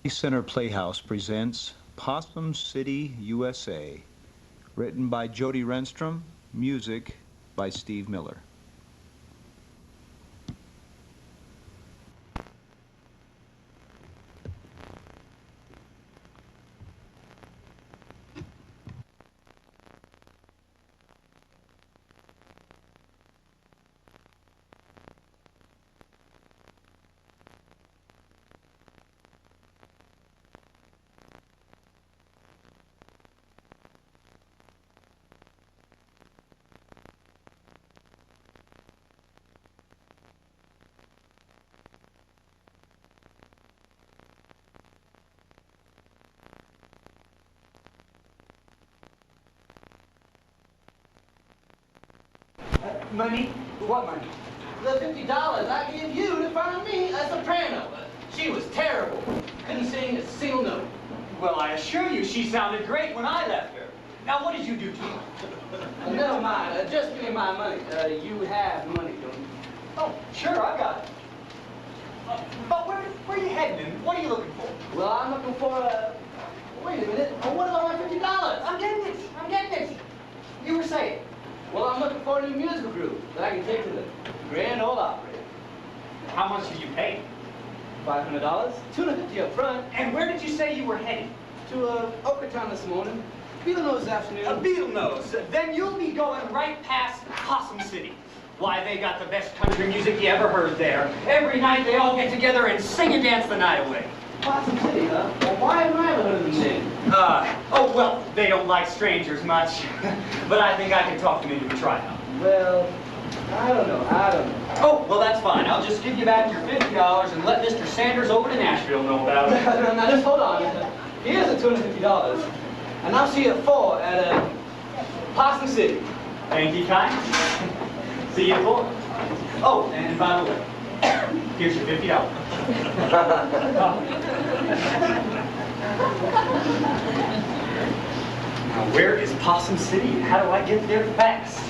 Center Playhouse presents Possum City USA, written by Jody Renstrom, music by Steve Miller. Money? What money? The $50 I gave you to find me a soprano. She was terrible. Couldn't sing a single note. Well, I assure you, she sounded great when I left her. Now, what did you do to her? Never mind. Just give me my money. You have money, don't you? Oh, sure, I got it. But where are you heading and what are you looking for? Well, I'm looking for wait a minute. What about my $50? I'm getting it. You were saying? Well, I'm looking for a new musical group that I can take to the Grand Ole Opry. How much did you pay? $500, $250 up front. And where did you say you were heading? To Oaktown this morning. Beetle this afternoon. A Beetle Nose. Then you'll be going right past Possum City. Why, they got the best country music you ever heard there. Every night they all get together and sing and dance the night away. Possum City, huh? Well, why haven't I ever heard of them name? Oh, well, they don't like strangers much. But I think I can talk them into a tryout. Well, I don't know. Oh, well, that's fine. I'll just give you back your $50 and let Mr. Sanders over to Nashville know about it. Now, just hold on. Here's the $250. And I'll see you at 4 at Possum City. Thank you, kind. See you at 4. Oh, and by the way, here's your $50. Now, where is Possum City and how do I get there fast?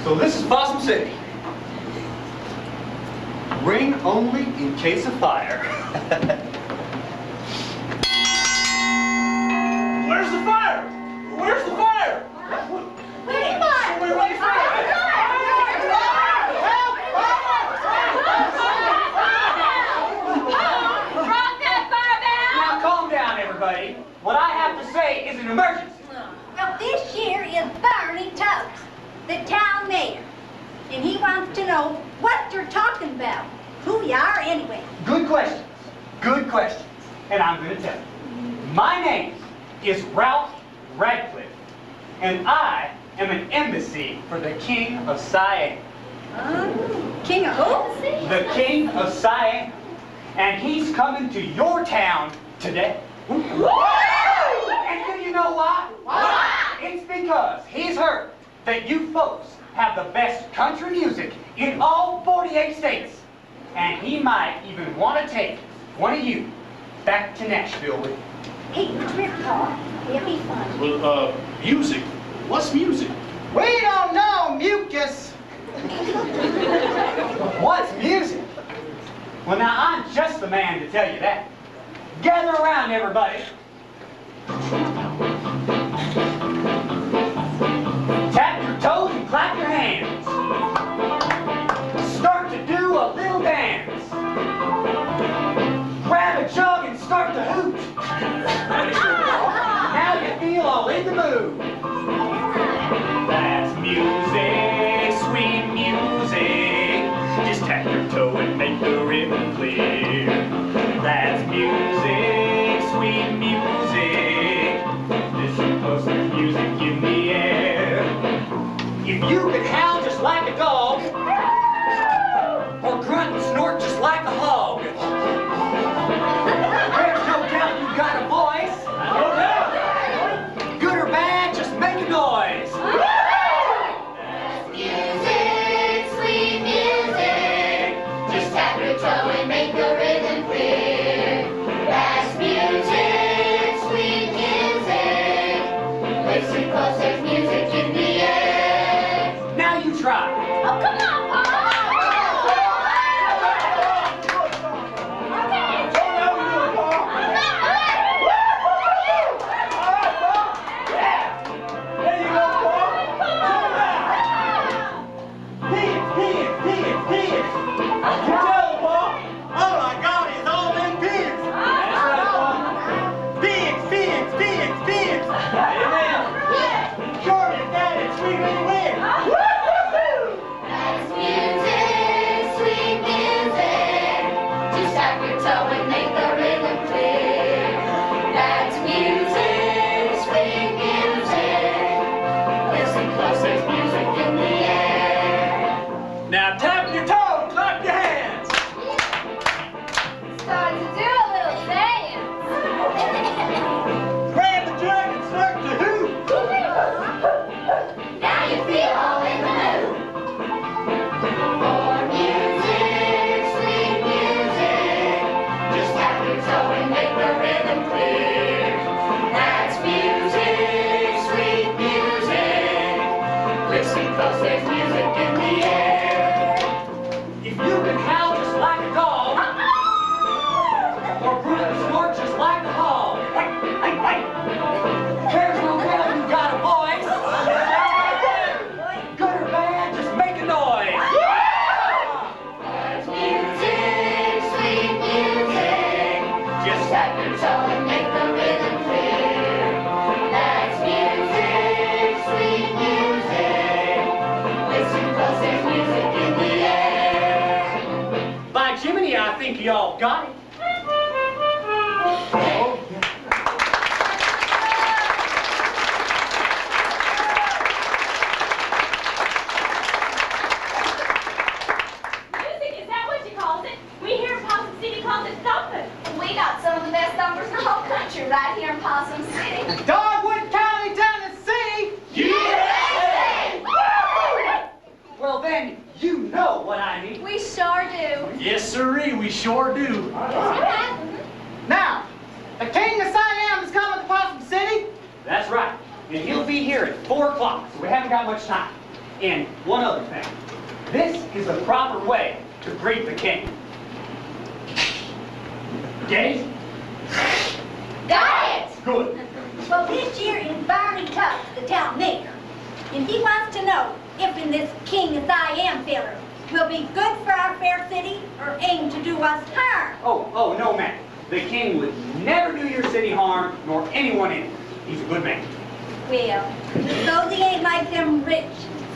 So this is Possum City. Ring only in case of fire. Where's the fire? Where's the fire? Where's the fire? Where's the fire? Brought that fire Now calm down, everybody. What I have to say is an emergency. Well, this here is Barney Tubbs, the town mayor. And he wants to know what you're talking about. Who you are anyway. Good questions. Good questions. And I'm going to tell you. My name is Ralph Radcliffe. And I am an embassy for the King of Siam. King of who? The King of Siam. And he's coming to your town today. Woo! And do you know why? Why? It's because he's heard that you folks have the best country music in all 48 states. And he might even want to take one of you back to Nashville with him. Hey, trip talk. It'll be fun. Well, music. What's music? We don't know, mucus. What's music? Well, now, I'm just the man to tell you that. Gather around, everybody. Tap your toes and clap your hands. Start to do a little dance. Grab a jug and start to hoot. Now you feel all in the mood. That's music, sweet music. Just tap your toe and make the rhythm clear. That's music, sweet music. or brew and snort just like the hall. Wait. There's no girl who got a voice. Good or bad, just make a noise. That's music, sweet music. Just tap your toe and make the rhythm clear. That's music, sweet music. Listen close, there's music in the air. By Jiminy, I think y'all got it. Music, is that what you calls it? We here in Possum City calls it thumping. We got some of the best thumpers in the whole country right here in Possum City. Dogwood County, Tennessee! USA! Well then, you know what I mean. We sure do. Yes, sirree, we sure do. Now, the King of Siam is coming to Possum City. That's right. And he'll be here at 4 o'clock, so we haven't got much time. And one other thing. This is the proper way to greet the king. Get it? Got it! Good. Well, this year is Barney Tubbs, the town mayor. And he wants to know if in this King of Siam feller will be good for our fair city or aim to do us harm. Oh, no, ma'am. The king would never do your city harm, nor anyone in it. He's a good man. Well, those he ain't like them rich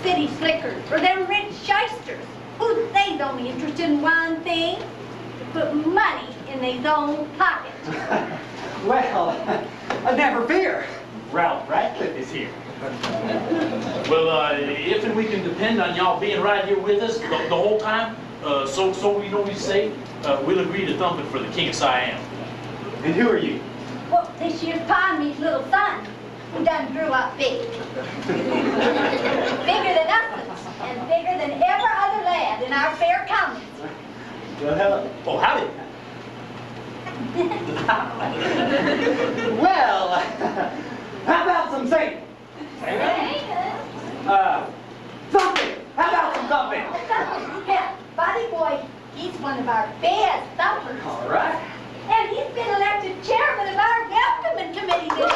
city slickers or them rich shysters who they's only interested in one thing, to put money in their own pocket. Well, never fear. Ralph Radcliffe is here. Well, if and we can depend on y'all being right here with us the whole time, so we know he's safe, we'll agree to thump it for the King of Siam. And who are you? Well, this year's Tommy's little son, who done grew up big. Bigger than us, and bigger than every other lad in our fair county. Well, hello. Oh, howdy. Well, how about some singing? Thumping. How about some thumping? Yeah, Buddy Boy, he's one of our best thumpers. All right. And he's been elected chairman of our welcoming committee this year.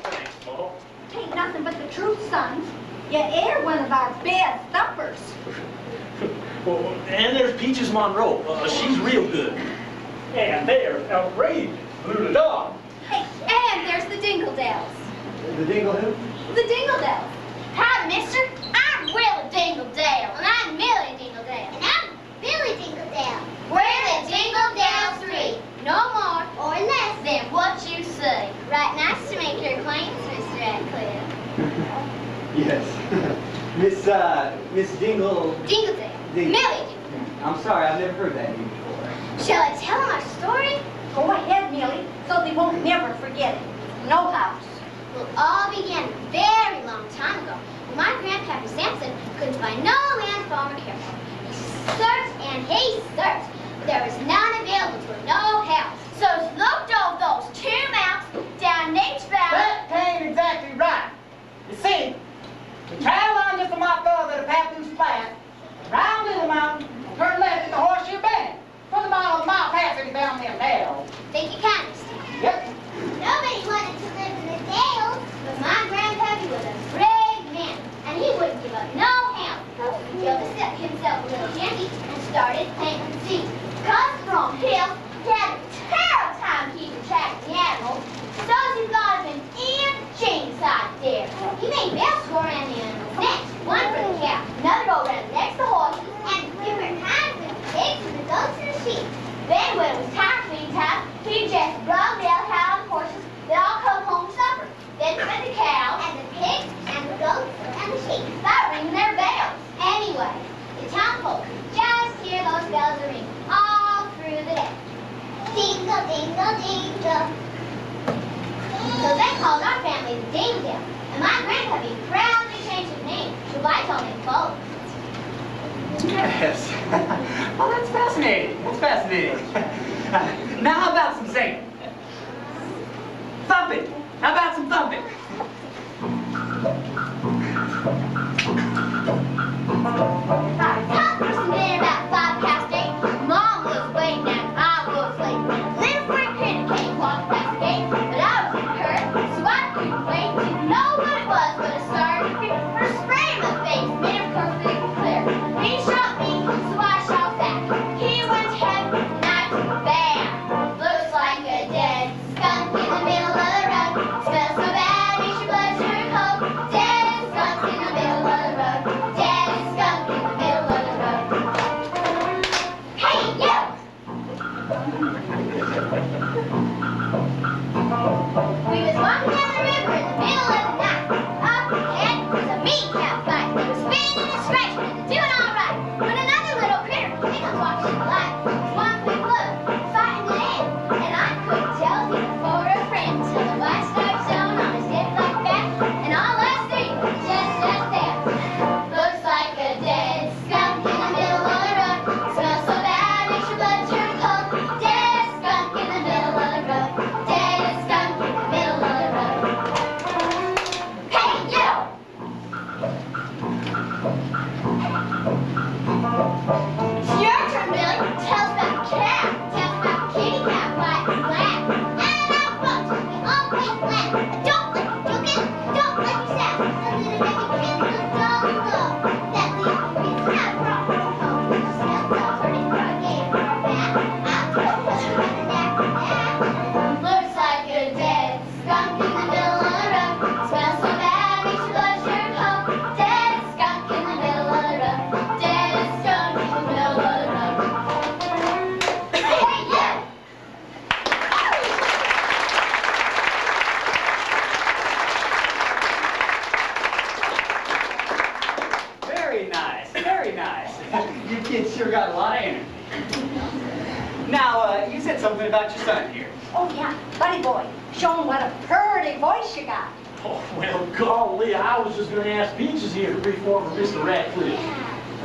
Thanks, Paul. Ain't nothing but the truth, son. You air one of our best thumpers. Well, and there's Peaches Monroe. She's real good. And there's outrageous Blue the dog. Hey, and there's the Dingledells. The dingle who? The Dingledells. Hi, mister. I'm Willie Dingledale. And I'm Millie Dingledale. And I'm Billy Dingledale. We're the Dingledale 3. No more or less than what you say. Right, nice to make your acquaintance, Mr. Radcliffe. Yes. Miss Dingle. Dingledale. Millie Dingledale. I'm sorry, I've never heard that name before. Shall I tell him our story? Go ahead, Millie, so they won't never forget it. No house. Well, all began a very long time ago when my grandpappy Samson couldn't find no land farmer care for. He searched and he searched, but there was none available to him, no help. So he looked over those 2 mountains down Nate's Valley. That ain't exactly right. You see, the travel on just a mile further to Papoose Flat, round Little Mountain, and turn left at the Horseshoe Bend. For the mile past it down there now. Thank you kindly, Steve. Yep. Nobody wanted to live in the Dales, but my grandpappy was a brave man, and he wouldn't give up no help. He built himself a little shanty and started planting seeds. Cause from hills, he had a terrible time keeping track of the animals. So he got him an chain inside there. He made bells to go around the animals' necks, one for the cow, another go around the necks of the horses, and different kinds of pigs and the goats and the sheep. Then when it was time for feeding time, he just rung the cow and the horses. They all come home to supper. Then fed the cow and the pigs and the goats and the sheep by ringing their bells. Anyway, the town folk could just hear those bells ring all through the day. Dingle, dingle, dingle. So they called our family the Dingledale, and my grandpappy proudly changed his name to I told him both. Yes. Oh, that's fascinating. That's fascinating. Now, how about some singing? Thumping. How about some thumping? Supper's been about 8:05. Mom was said something about your son here. Oh, yeah, buddy boy. Show him what a pretty voice you got. Oh, well, golly, I was just going to ask Peaches here to perform for Mr. Ratcliffe.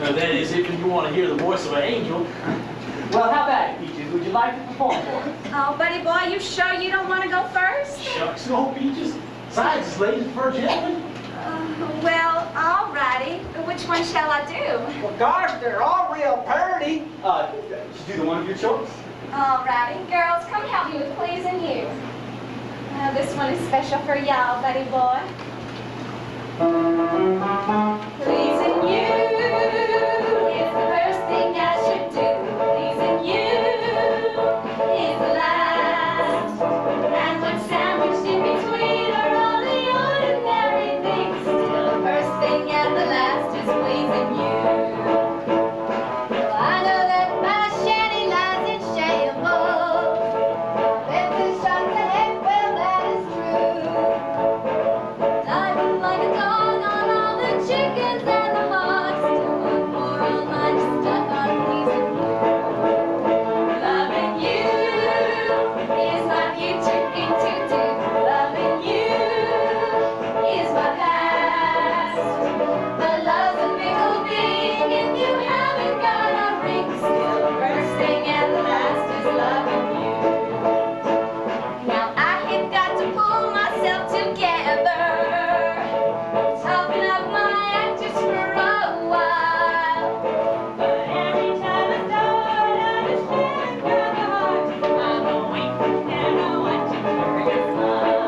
That is, if you want to hear the voice of an angel. Well, how about it, Peaches? Would you like to perform for us? Oh, buddy boy, you sure you don't want to go first? Shucks, no, Peaches. Besides, it's ladies for gentlemen. Well, all righty. Which one shall I do? Well, gosh, they're all real pretty. Just do the one of your choice. All righty. Girls, come help me with Pleasing You. This one is special for y'all, buddy boy. Pleasing you is the first thing I should do. Pleasing you is the last. And what's sandwiched in between are all the ordinary things. Still the first thing and the last is pleasing you. Well, I know that my shanty lies in shambles. If the shot the head, well, that is true. Diving like a dog on all the chickens and the hogs. Still one more all mine stuck on pleasing you. Loving you is my future thing to do. Loving you is my past. But love's a fickle thing if you haven't got a ring. Still the first thing and the last is loving you. Now I have got to pull myself together, toughen up my act just for a while. But every time I start, I understand from the heart. I'm a waiting and a watching for your smile.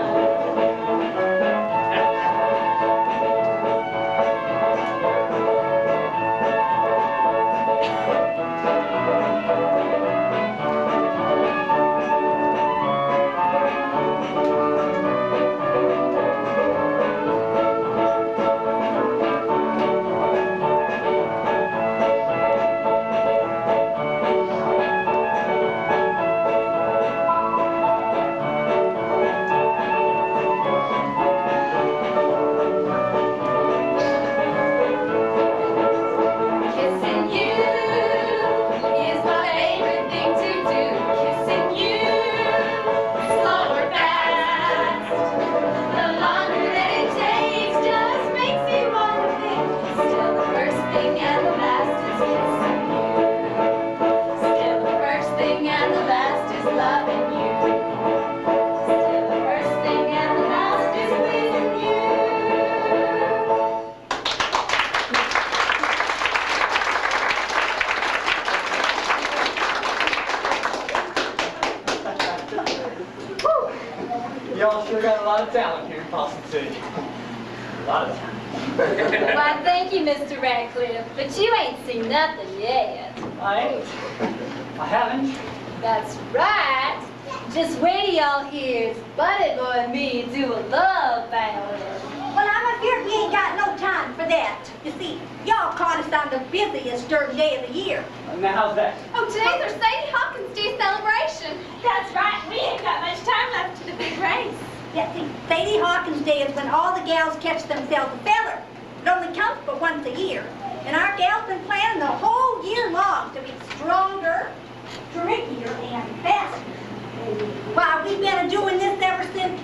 Kissing you is my favorite thing to do. Kissing you, slow or fast. The longer that it takes just makes me want to think. Still the first thing and the last is kissing you. Still the first thing and the last is loving you. Still the first thing and the last is pleasing you. Y'all sure got a lot of talent here in Possum City. A lot of talent. Why, thank you, Mr. Radcliffe, but you ain't seen nothing yet. I ain't. I haven't. That's right. Just wait till y'all hear Buddy Boy and me do a love ballad. Well, I'm afraid we ain't got no time for that. You see, y'all caught us on the busiest darn day of the year. Now, how's that? Oh, today's our Sadie Hawkins Day celebration. That's right. We ain't got much time left to the big race. Yeah, see, Sadie Hawkins Day is when all the gals catch themselves a feller. It only comes but once a year. And our gals been planning the whole year long to be stronger, trickier, and faster. Why, we've been doing this ever since...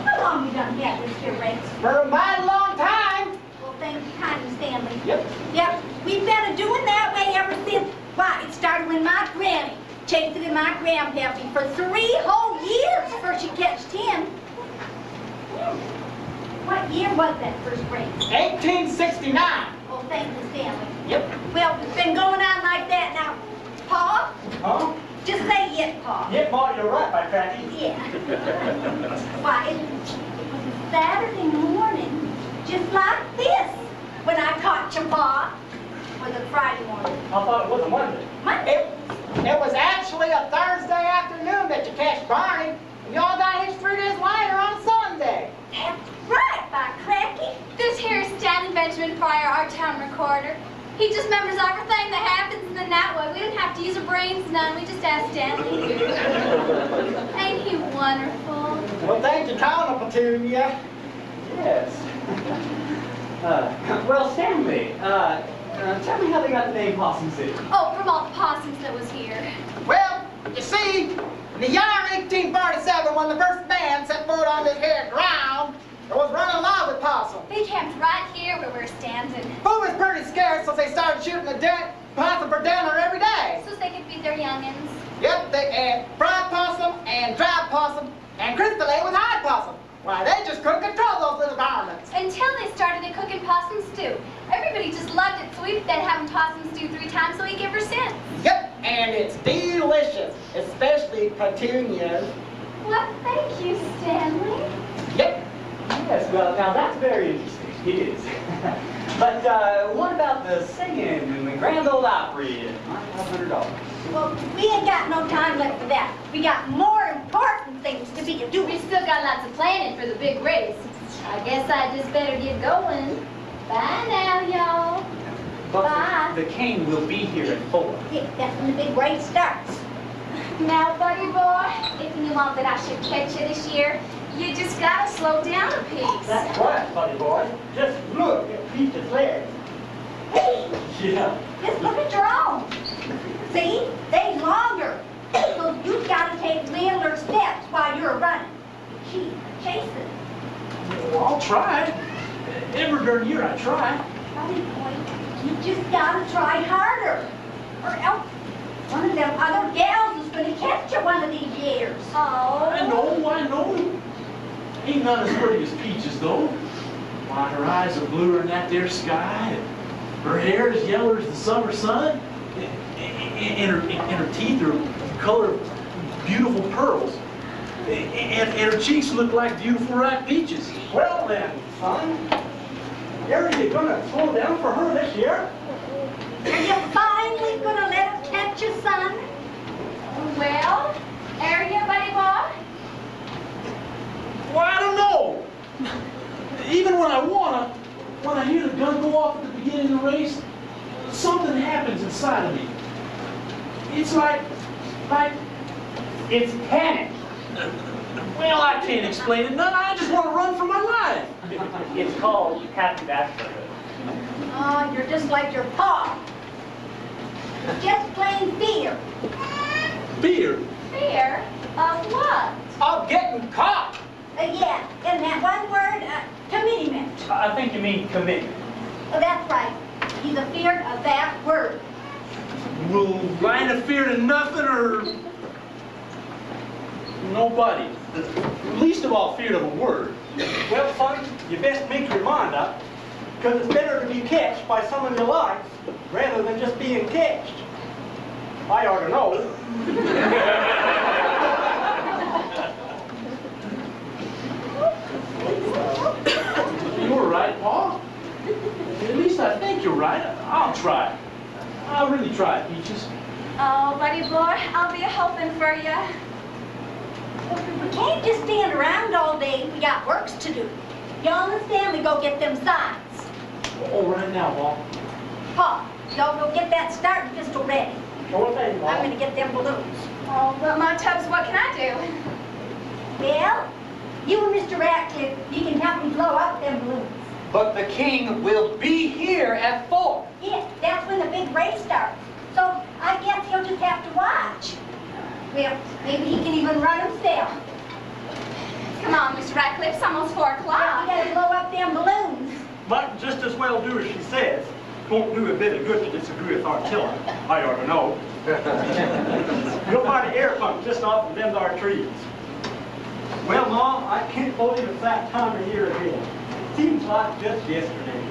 How long you done had this here race? For a mighty long time. Well, thank you kindly, Stanley. Yep. Yep, we've been doing that way ever since... Why, it started when my granny chased it in my grandpappy for 3 whole years before she catched him. What year was that first race? 1869. Oh, thank you, Stanley. Yep. Well, it's been going on like that now. Pa, Huh? just say yes, Pa. Yep, Ma, you're right, my cracky. Yeah. Why, it was a Saturday morning, just like this, when I caught you, Pa. Was it Friday morning? I thought it was a Monday. Monday? It was actually a Thursday afternoon that you catch Barney. And y'all got his 3 days later on a Sunday. That's right, by cracky. This here is Stanley Benjamin Pryor, our town recorder. He just remembers everything that happens in the night way. We didn't have to use our brains none. We just asked Stanley. Ain't he wonderful? Well, thank you, calling up to you. Yes. Well, Stanley, tell me how they got the name Possum City. Oh, from all the possums that was here. Possum, when the first man set foot on this here ground, it was running along with Possum. They camped right here where we're standing. Food was pretty scarce, so they started shooting the possum for dinner every day. So they could feed their youngins. Yep, they ate fried possum and dried possum and crispy with hide possum. Why, they just couldn't control those little varmints. Until they started cooking possum stew. Everybody just loved it, so we've been having possum stew 3 times a week ever since. Yep, and it's delicious, especially petunias. Well, thank you, Stanley. Yep. Yes, well, now that's very interesting. It is. But what about the singing and the Grand Ole Opry and $900? Well, we ain't got no time left for that. We got more important things to be doing. We still got lots of planning for the big race. I guess I just better get going. Bye now, y'all. But Bye. the king will be here at 4. Yeah, that's when the big race starts. Now, buddy boy, if you want that I should catch you this year, you just gotta slow down a piece. That's right, buddy boy. Just look at Peach's legs. Hey, Yeah. just look at your own. See, they's longer. So you've got to take littler steps while you're running. Chasing. Well, I'll try. Every darn year I try. Buddy boy, you just got to try harder. Or else one of them other gals is going to catch you one of these years. Oh. I know. Ain't none as pretty as Peaches, though. Why, her eyes are bluer than that there sky. And her hair is yellow as the summer sun. And her teeth are color of beautiful pearls. And her cheeks look like beautiful ripe peaches. Well then, son, are you gonna slow down for her this year? Are you finally going to let her catch you, son? Well, are you, buddy boy? Well, I don't know. Even when I hear the gun go off at the beginning of the race, something happens inside of me. It's like, It's panic. well, I can't explain it none. I just want to run for my life. It's called captive Asperger. Oh, you're just like your pa. Just plain fear. Fear. Fear of what? Of getting caught. Yeah, in that one word, commitment. I think you mean commitment. Oh, that's right. He's afeard of that word. Well, I ain't afeard of nothing or nobody. Least of all feared of a word. Well, son, you best make your mind up, because it's better to be catched by someone you like rather than just being catched. I ought to know. You're right, Paul. At least I think you're right. I'll try. I'll really try, Peaches. Oh, buddy boy, I'll be hoping for you. We can't just stand around all day. We got works to do. Y'all and Stanley go get them signs. Oh, right now, Paul. Pa, y'all go get that starting pistol ready. Sure thing, I'm Mom. gonna get them balloons. Oh, well, my Tubbs, what can I do? Well, you and Mr. Ratcliffe, you can help me blow up them balloons. But the king will be here at 4. Yeah, that's when the big race starts. So I guess he'll just have to watch. Well, maybe he can even run himself. Come on, Mr. Ratcliffe, it's almost 4 We o'clock. gotta blow up them balloons. Might just as well do as she says. Won't do a bit of good to disagree with artillery. I ought to know. You'll find an air pump just off of them there trees. Well, Mom, I can't believe it's that time of year again. Seems like just yesterday.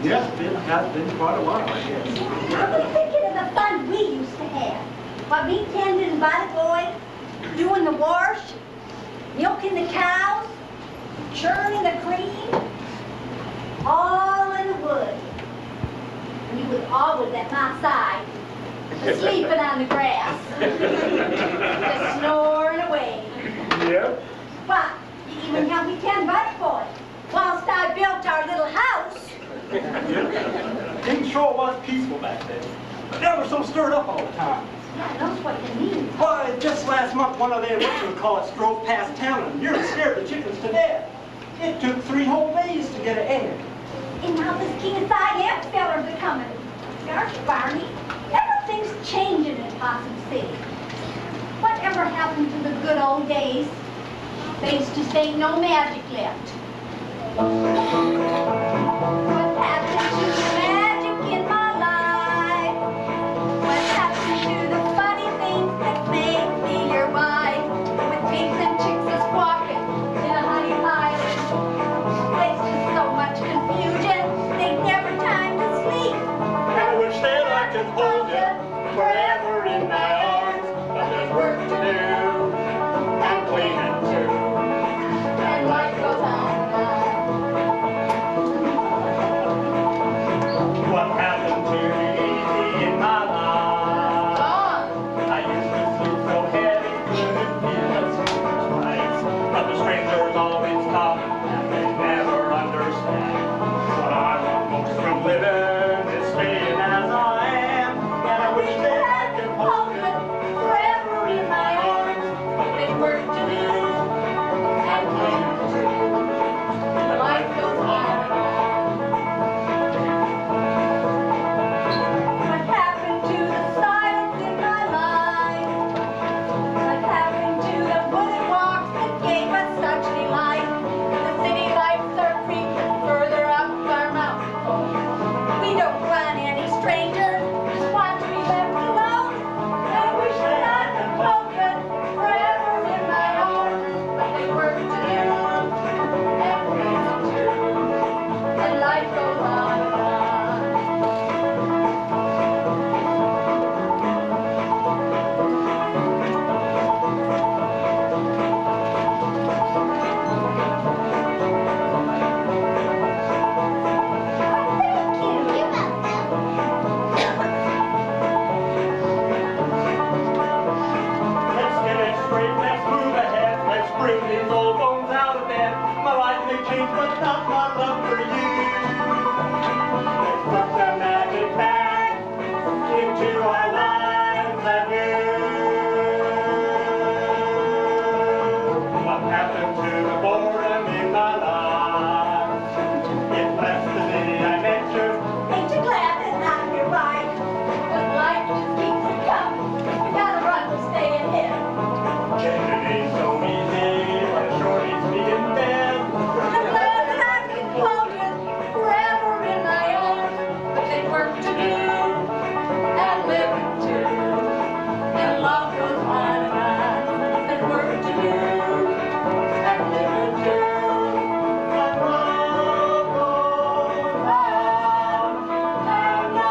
Yes, it has been quite a while, I guess. I was thinking of the fun we used to have. While me tending by the boy, doing the wash, milking the cows, churning the cream, all in the wood. And you was always at my side, sleeping on the grass, just snoring away. Yep. Why, you even helped me tend by the boy, whilst I built our little house. Things sure was peaceful back then. But never so stirred up all the time. Yeah, knows what you mean. Why, just last month, one of them whatchamacallits drove past town and nearly scared the chickens to death. It took 3 whole days to get an egg. And now this king-side amp feller's a-coming. Gosh, Barney, everything's changing in Possum City. Whatever happened happened to the good old days? There's just ain't no magic left. What happened to the magic in my life? What happened to the funny things that make me your wife? With pigs and chicks a squawking in a honey island. There's just so much confusion, there's never time to sleep. I wish that I could hold you forever in my arms, but there's work to do, and cleaning too. And life goes on and on. What happened to the easy in my life? I used to sleep so heavy, couldn't feel the sleeper's place. But the strangers always come, and they never understand. What I want most from living is staying as I am. And I wish that I could hold you forever in my arms, but there's work to do, and cleaning too. And life goes on and on. What happened to the silence in my life? What happened to the wooded walks that gave us such delight? The city lights are creeping further up our mountain. We don't run any strangers, just want to be left alone. I wish that I could hold you forever in my arms, but there's work to do, and freedom too, and life goes on and on. Let's get it straight, let's move ahead, let's bring these old bones out of bed. My life may change, but not my love for you. Let's put the magic back into our lives anew. What happened to the boredom in my life? It left the day I met you. Ain't you glad that I'm your wife? 'Cause life just keeps it coming. We gotta run to stay ahead. Changing ain't so easy, but sure needs me in bed. I'm glad that I can hold you forever in my arms. But there's work to do, and living too. And love goes on and on. There's work to do, and living too. And love goes on and on.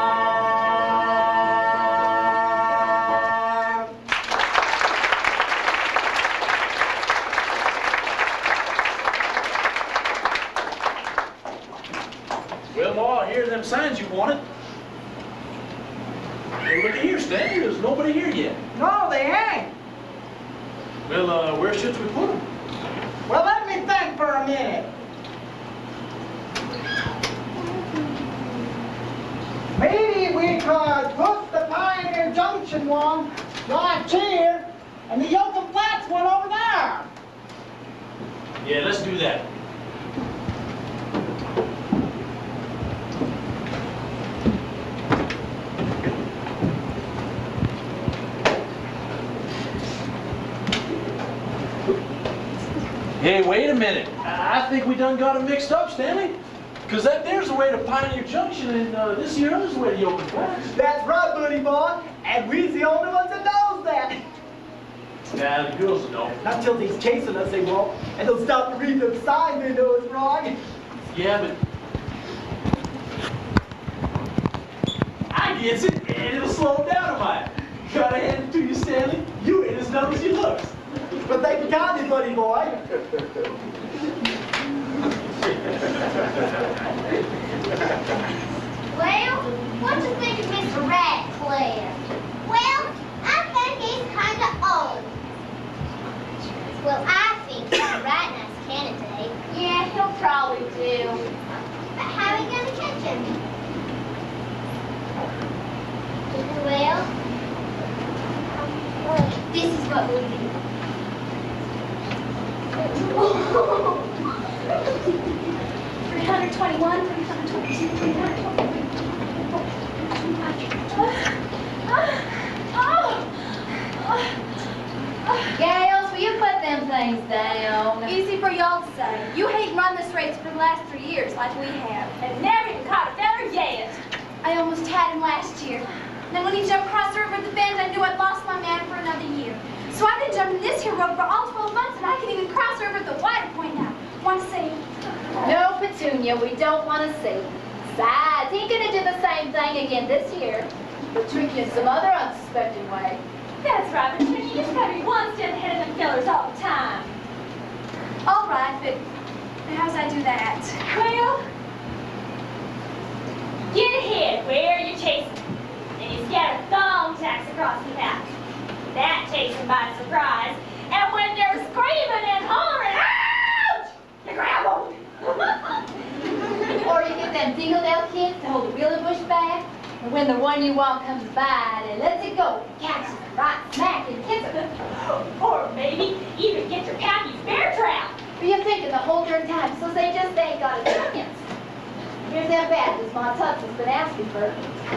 Well, Ma, here are them signs you wanted. Well, look at here, Stanley. There's nobody here yet. No, they ain't. Well, where should we put them? Well, let me think for a minute. Maybe we could put the Pioneer Junction one right here and the Yoakum Flats one over there. Yeah, let's do that. Hey, wait a minute. I think we done got them mixed up, Stanley. Because that there's the way to Pioneer Junction, and this here is the way to Yoakum Flats. That's right, buddy boy. And we're the only ones that knows that. Nah, the girls don't. Not till he's chasing us, they won't. And they'll stop to read the sign they know it's wrong. Yeah, but I gets it, and it'll slow them down a mile. Gotta hand it to you, Stanley. You ain't as dumb as you look. But they can count it, buddy boy. Well, what you think of Mr. Radcliffe? Well, I think he's kind of old. Well, I think he's a right nice candidate. Yeah, he'll probably do. But how are you going to catch him? Well, this is what we'll do. 321, 322, 323. Gay things down. Easy for y'all to say. You hate run this race for the last 3 years like we have. And never even caught a feller yet. I almost had him last year. Then when he jumped across the river at the bend, I knew I'd lost my man for another year. So I've been jumping this here road for all 12 months, and I can even cross the river at the wider point now. Want to see? No, Petunia, we don't want to see. Besides, he ain't gonna do the same thing again this year. But trick you in some other unsuspecting way. That's right, but Tricky, you just gotta be one step ahead of them fellers all the time. All right, but how's I do that? Well, get ahead where you're chasing. Then you scatter thong tacks across the path. That takes them by surprise. And when they're screaming and hollering, ouch! You grab them. Or you get them fingernail kids to hold the wheelie bush back, and when the one you want comes by, they lets it go, catches it right smack and hits it. Or maybe even get your Pappy's bear trap. But you're thinking the whole darn time, so they just ain't got a chance. Here's that Baptist my Tux has been asking for.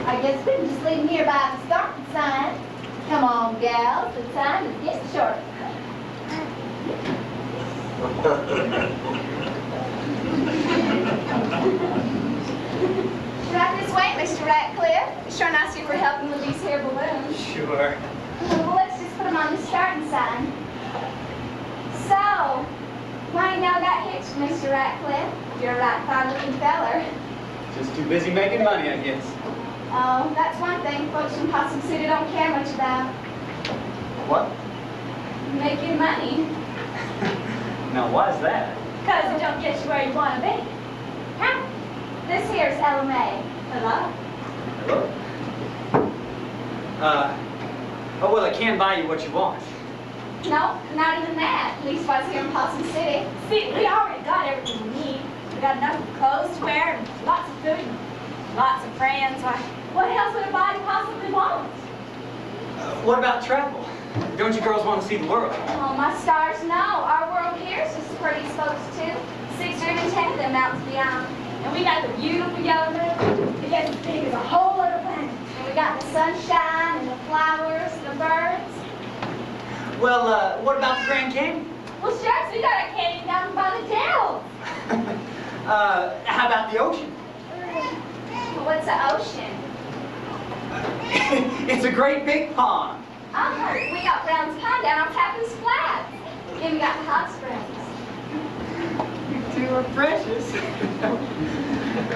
I guess we can just leave him here by the starting sign. Come on, gals, the time is getting short. Right this way, Mr. Ratcliffe. Sure nice you for helping with these here balloons. Sure. Well, let's just put them on the starting sign. So, why ain't now got hitched, Mr. Ratcliffe? You're a right fine-looking feller. Just too busy making money, I guess. Oh, that's one thing folks from Possum City don't care much about. What? Making money. Now, why's that? Because it don't get you where you want to be. Huh? This here's LMA. Hello? Hello? Oh, well, I can buy you what you want. No, not even that. Leastwise here in Possum City. See, we already got everything we need. We got enough clothes to wear and lots of food and lots of friends. Why, what else would a body possibly want? What about travel? Don't you girls want to see the world? Oh, my stars, no. Our world here is just as pretty as folks, too. 6 or even 10 of them mountains beyond. And we got the beautiful yellow moon. It gets as big as a whole other planet. And we got the sunshine and the flowers and the birds. Well, what about the Grand Canyon? Well, shucks, we got a canyon down by the Dells. How about the ocean? Well, what's the ocean? It's a great big pond. Oh, we got Brown's Pond down on Tappan's Flat. And we got the hot springs. You two are precious.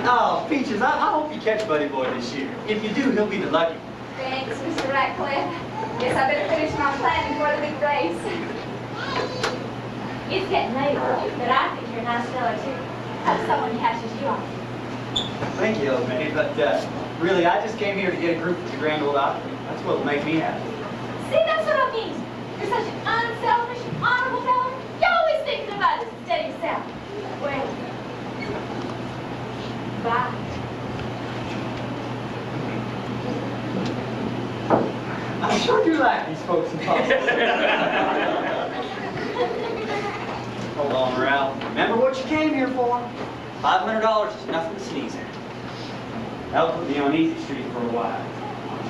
Oh, Peaches, I hope you catch Buddy Boy this year. If you do, he'll be the lucky one. Thanks, Mr. Ratcliffe. Guess I better finish my planning for the big race. It's getting late, but I think you're a nice fella, too. I hope someone catches you off. Thank you, old man, but really, I just came here to get a group at the Grand Old Opry. That's what will make me happy. See, that's what I mean. You're such an unselfish, honorable fella. You're always thinking about us instead of yourself. Well, bye. I sure do like these folks in Possum. Hold on, Ralph. Remember what you came here for. $500 is nothing to sneeze at. That'll put me on Easy Street for a while.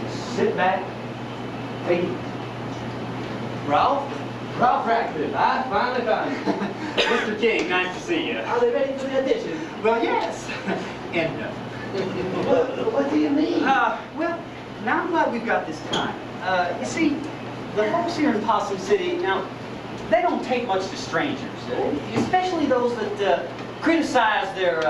Just sit back, take it. Ralph? Ralph Ratcliffe, I finally found you. Mr. King, nice to see you. Are they ready for the audition? Well, yes. And What do you mean? well, now I'm glad we've got this time. You see, the folks here in Possum City, now, they don't take much to strangers, especially those that criticize their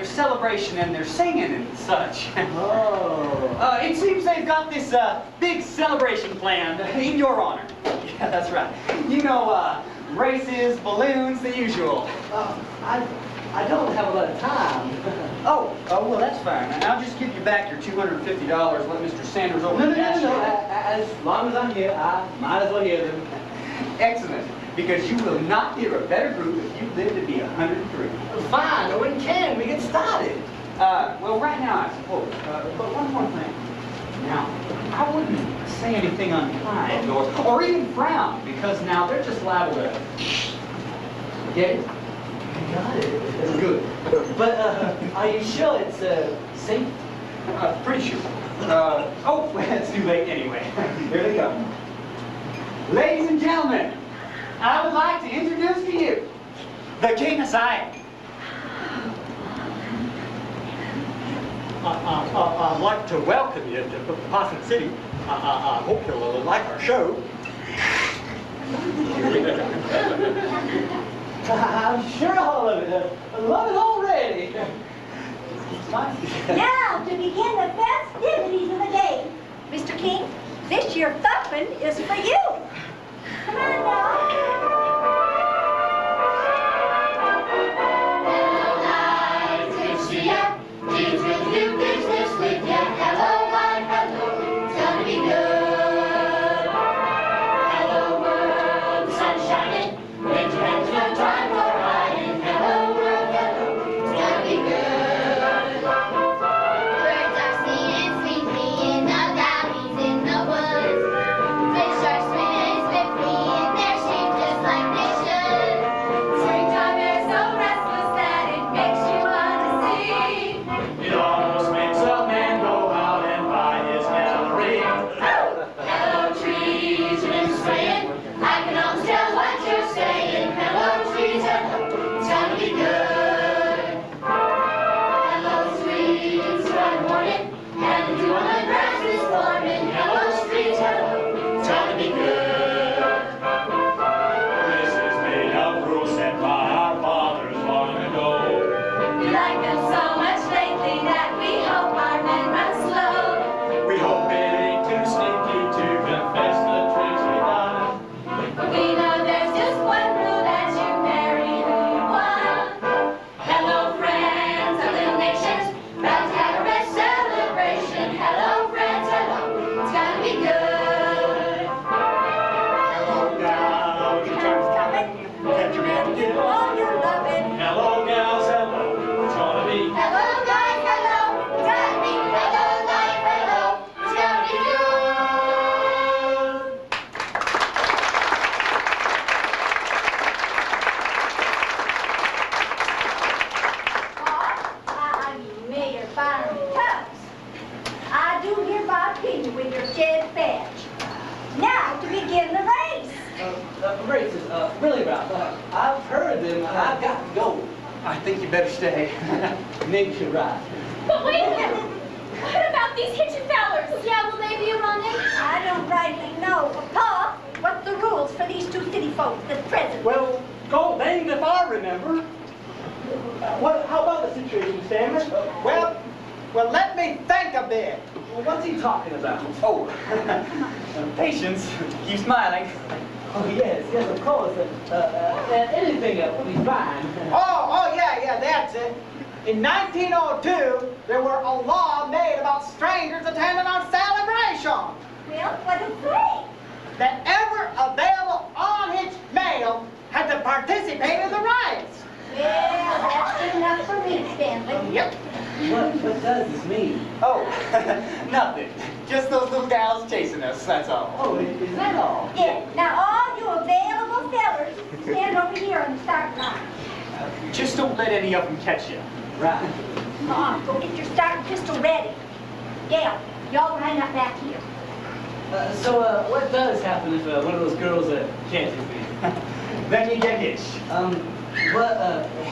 celebration and their singing and such. Oh. It seems they've got this big celebration planned in your honor. Yeah, that's right. You know, races, balloons, the usual. I don't have a lot of time. Oh, well, that's fine. I'll just give you back your $250. Let Mr. Sanders over No. the dash. As long as I'm here, I might as well hear them. Excellent, because you will not hear a better group if you live to be 103. Fine, when can we get started? Well, right now, I suppose. But one more thing. Now, I wouldn't say anything unkind or even frown, because now they're just liable to... Get it? Got it. Good. But are you sure it's safe? Pretty sure. Oh, it's too late anyway. Here they come. Ladies and gentlemen, I would like to introduce to you the King of Zion. I'd like to welcome you to Possum City. I hope you'll like our show. I'm sure all of it. I love it already. Now, to begin the festivities of the day, Mr. King, this year thumping is for you. Come on now. Really, Ralph, I've heard them. I've got to go. I think you better stay. Maybe you're right. But wait a minute. What about these hitchin' fellers? Yeah, will they be running? I don't rightly know. Pa, what's the rules for these two city folks at present? Well, go danged if I remember. How about the situation, Stanley? Well, let me think a bit. Well, what's he talking about? Oh, patience. Keep smiling. Oh, yes, of course. Anything will be fine. Oh, yeah, that's it. In 1902, there were a law made about strangers attending our celebration. Well, what did it say? That every available unhitched male had to participate in the riots. Well, that's enough for me, Stanley. Yep. What does this mean? Oh, nothing. Just those little gals chasing us, that's all. Oh, is that all? Yeah. Now, all you available fellers, stand over here on the start line. Just don't let any of them catch you. Right. Come on, go get your starting pistol ready. Gail, y'all line up back here. So, what does happen if one of those girls chances me? Then you get hitched.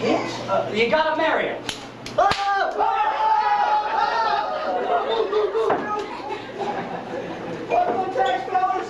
Hitch? You gotta marry her. Welcome, tax fellas.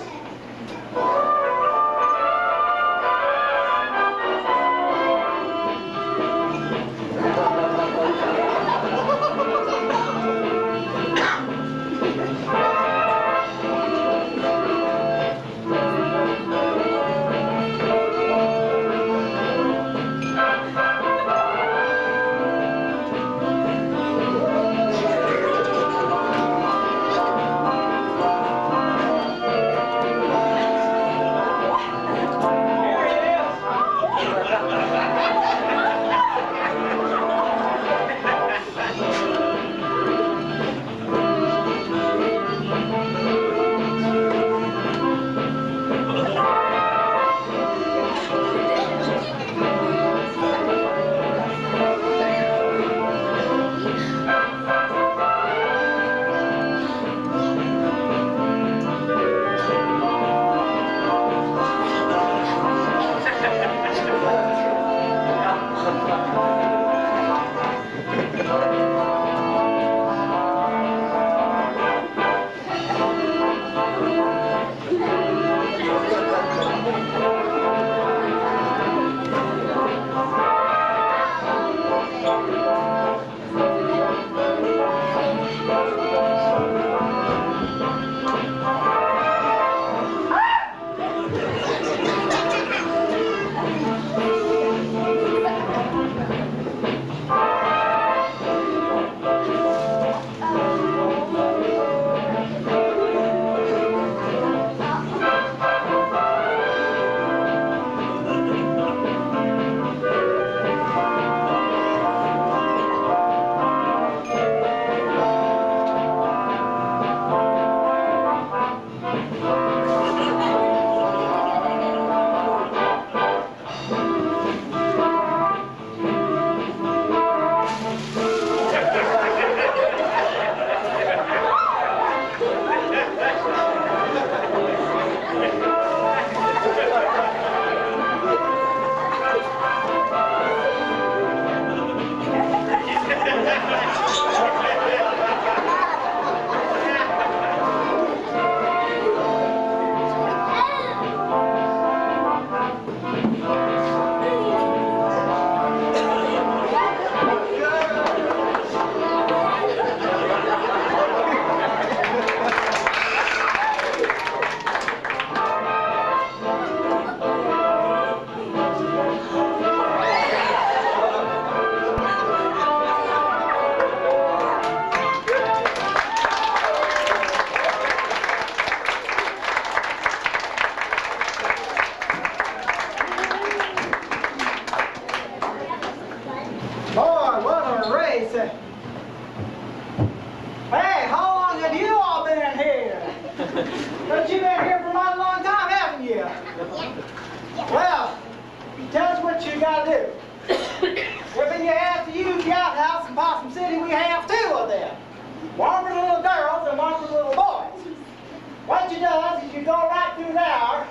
go right through there,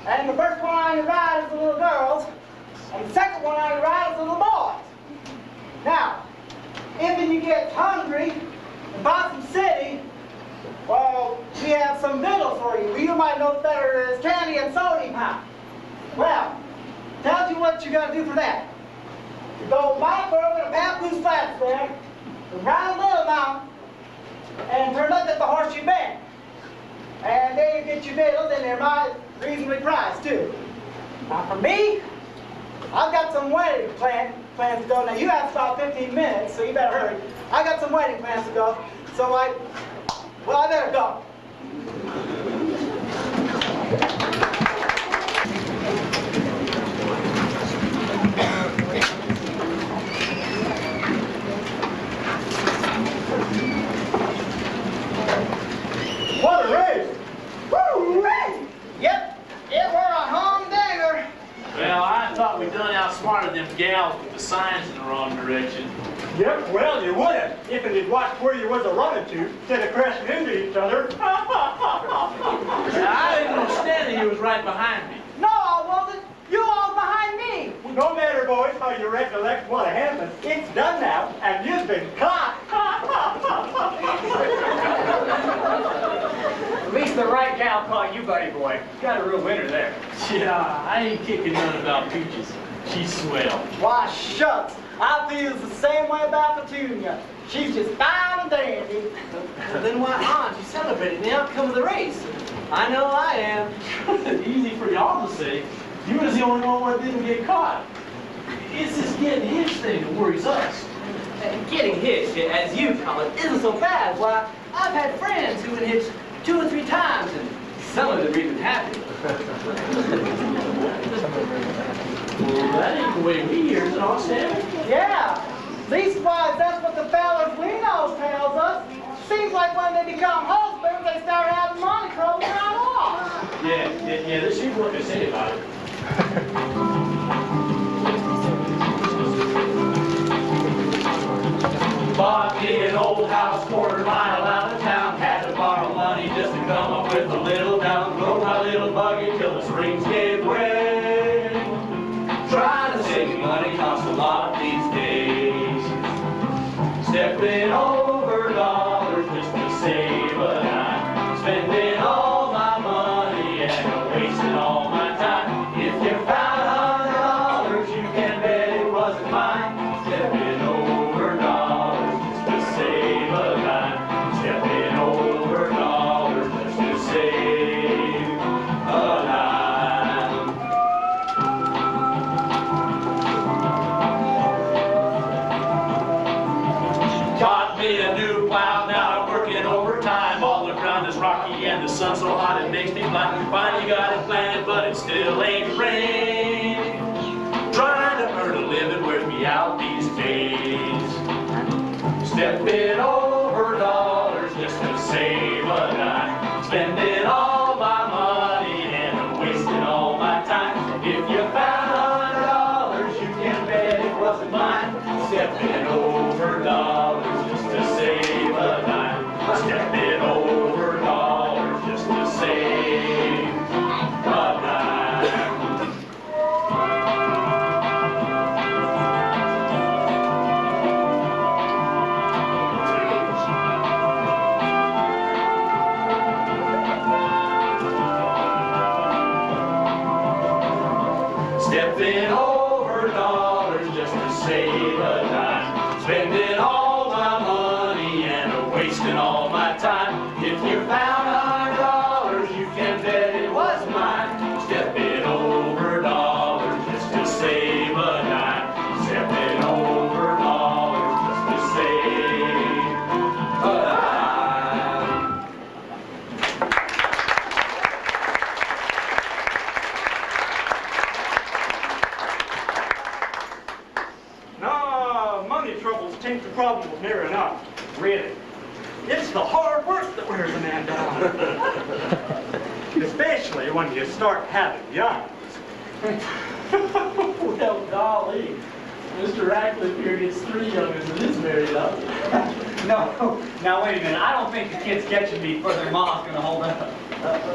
and the first one on your right is the little girls, and the second one on your right is the little boys. Now, if you get hungry in Possum City, well, we have some victuals for you. You might know better as candy and soda pop. Well, tells you what you got to do for that. You go by over to Bamboo Flats there, around Little Mountain, and turn up at the Horseshoe Bend. And there you get your victuals, and they're reasonably priced too. Now for me, I've got some wedding plans to go. Now you have about 15 minutes, so you better hurry. I got some wedding plans to go, so I better go. What a race! Woo! Yep, it were a humdinger. Well, I thought we done outsmarted them gals with the signs in the wrong direction. Yep, well, you would have, if you'd watched where you was a-running to, instead of crashing into each other. I didn't know Stanley was right behind me. No, I wasn't. You all behind me. No matter, boys, how you recollect what happened, it's done now, and you've been caught. At least the right gal caught you, buddy boy. You got a real winner there. Yeah, I ain't kicking none about Peaches. She's swell. Why, shucks. I feel the same way about Petunia. She's just fine and dandy. Well, then why aren't you celebrating the outcome of the race? I know I am. Easy for y'all to say. You was the only one that didn't get caught. It's this getting hitched thing that worries us. Getting hitched, as you call it, isn't so bad. Why, I've had friends who've been hitched 2 or 3 times, and some of them are even happy. Well, that ain't the way we hear it, all Stanley. Yeah. Leastwise, that's what the fellas we know tells us. Seems like when they become husbands, they start having money trouble right off. Yeah, this is what they say about it. Bought me an old house quarter mile out of town. Had to borrow money just to come up with a little down. Rode my little buggy till the springs gave way. Trying to save money costs a lot these days. Stepping over dollars just to save a dime. Spending all my money and wasting all my time. If you found $100, you can bet it wasn't mine. Stepping over dollars just to save a dime. Stepping over dollars just to save a dime. Got me a new plow, now I'm working overtime. All the ground is rocky and the sun's so hot it makes me blind. Finally got it planted, but it still ain't rain. Trying to earn a living wears me out these days. Stepping over dollars just to save a dime. Spending all my money and wasting all my time. If you found $100, you can bet it wasn't mine. Stepping over dollars just to save a dime. Stepping over dollars just to save a dime. Stepping over dollars just to save a dime. Spending all my money and wasting all my time. If you found $100, you can bet it was mine. Stepping over dollars just to save a dime. Stepping over dollars just to save a dime. No, money troubles take the problem near enough, really. It's the hard work that wears a man down. Especially when you start having young. Well, golly, Mr. Ratcliffe here gets 3 youngins and is married up. No, now wait a minute. I don't think the kids catching me for their mom's gonna hold up.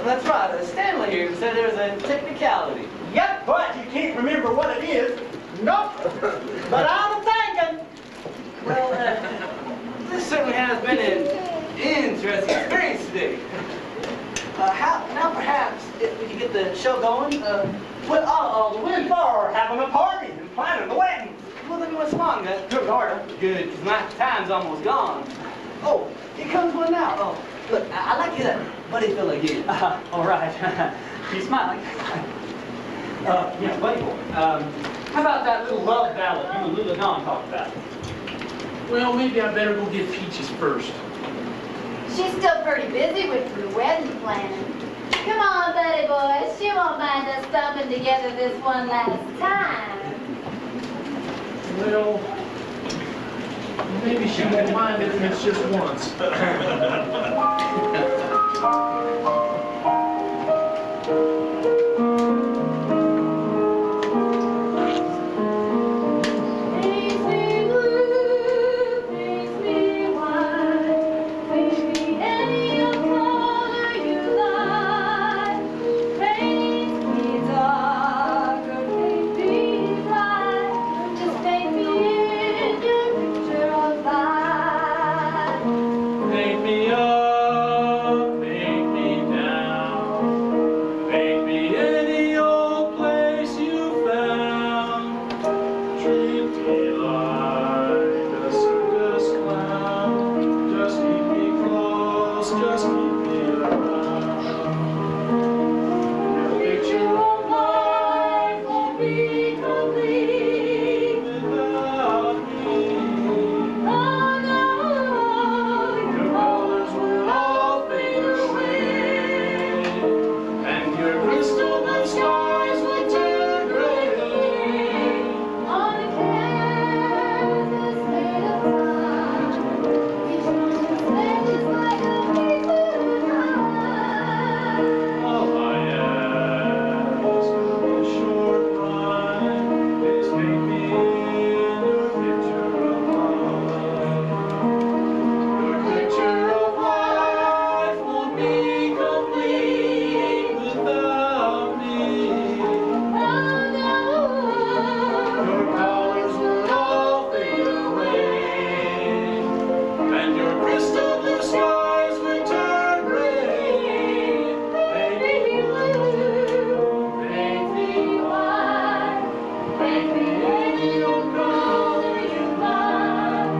That's right. Stanley here said there's a technicality. Yep, but you can't remember what it is. Nope. But I'm thinking. Well, this certainly has been an interesting experience today. Now perhaps if we could get the show going, well, all the women We're having a party and planning the wedding. Well, then what's wrong? Good order. Good, because my time's almost gone. Oh, here comes one now. Oh, look, I like you that buddy fella again. All right. He's smiling. Yeah, buddy boy. How about that little love ballad you and Lula Dawn talked about? Well, maybe I better go get Peaches first. She's still pretty busy with her wedding planning. Come on, buddy boys. She won't mind us stomping together this one last time. Well, maybe she won't mind if it's just once. Paint me blue, paint me white, paint me any color you like. Paint me dark or paint me light, just paint me in your picture of life. Paint me up, paint me down, paint me any old place you found. Treat me like a circus clown. Just keep me close, just keep me around. Your picture of life won't be complete without me. Oh no, Your colors will all fade away, and your crystal blue skies will turn gray. on a careless state of time, each moment is like a reason high. All I ask of a short rhyme is paint me in your picture of life. Your picture of life won't be complete without me. Your colors will all fade away, and your crystal blue skies will turn gray. Paint me blue, paint me white, paint me any old color you like.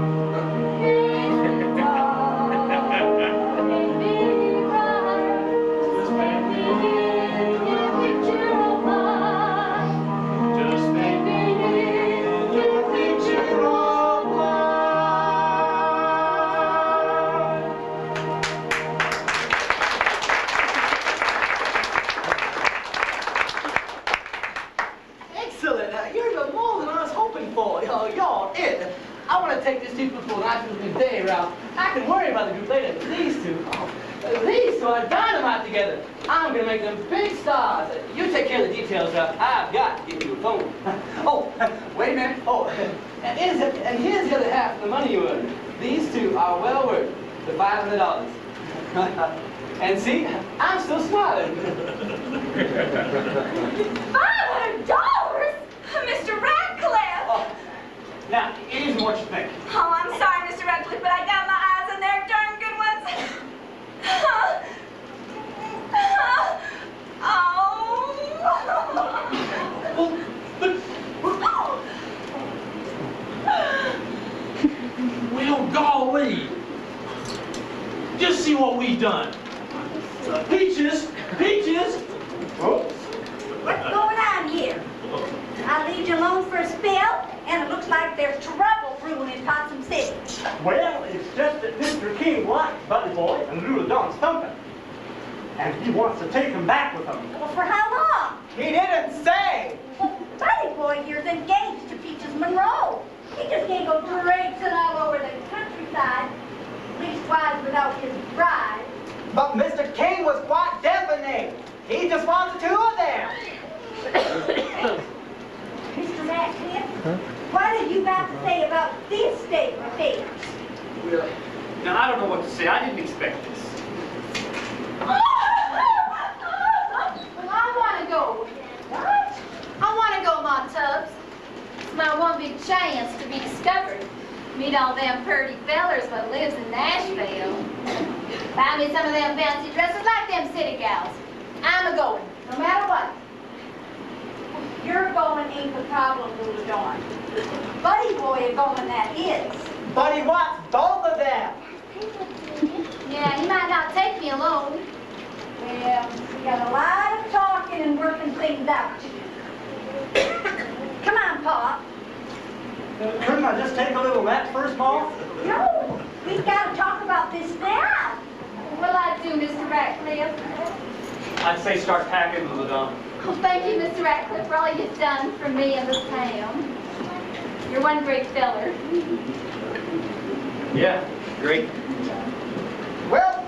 Just paint me in your picture of life. Just paint me in your picture of life. Excellent. You're even more than I was hoping for. Y'all in. I want to take this two for a nice little day around. I can worry about the group later. These two, these two are dynamite together. I'm going to make them big stars. You take care of the details, Ralph. I've got to get you a phone. Oh, wait a minute. Oh, and here's the other half of the money you earned. These two are well worth the $500. And see, I'm still smiling. $500? Mr. Radcliffe! Oh, now, it isn't what you think. Oh, I'm sorry, Mr. Radcliffe, but I got my eyes on their darn good ones. Well, golly. Just see what we've done. Peaches, Peaches. Oh. What's going on here? I leave you alone for a spell, and it looks like there's trouble brewing in Possum City. Well, it's just that Mr. King likes Buddy Boy and Lula Dawn stumping. And he wants to take him back with him. Well, for how long? He didn't say. Well, Buddy Boy here's engaged to Peaches Monroe. He just can't go traipsing all over the countryside, leastwise without his bride. But Mr. King was quite definite. He just wants the two of them. Mr. Ratcliffe, what have you got to say about this state of affairs? Well, Now, I don't know what to say. I didn't expect this. Well, I want to go. What? I want to go, Ma Tubbs. It's my one big chance to be discovered. Meet all them pretty fellers what lives in Nashville. Buy me some of them fancy dresses like them city gals. I'm a-going, no matter what. Your going ain't the problem, Little Dawn. Buddy boy a-going, that is. Buddy wants both of them. Yeah, he might not take me alone. Well, we got a lot of talking and working things out to do. Come on, Pa. Couldn't I just take a little nap first, Ma? No, we've got to talk about this now. What'll I do, Mr. Ratcliffe? I'd say start packing, Little Dawn. Well, thank you, Mr. Ratcliffe, for all you've done for me and this town. You're one great feller. Yeah, great. Well,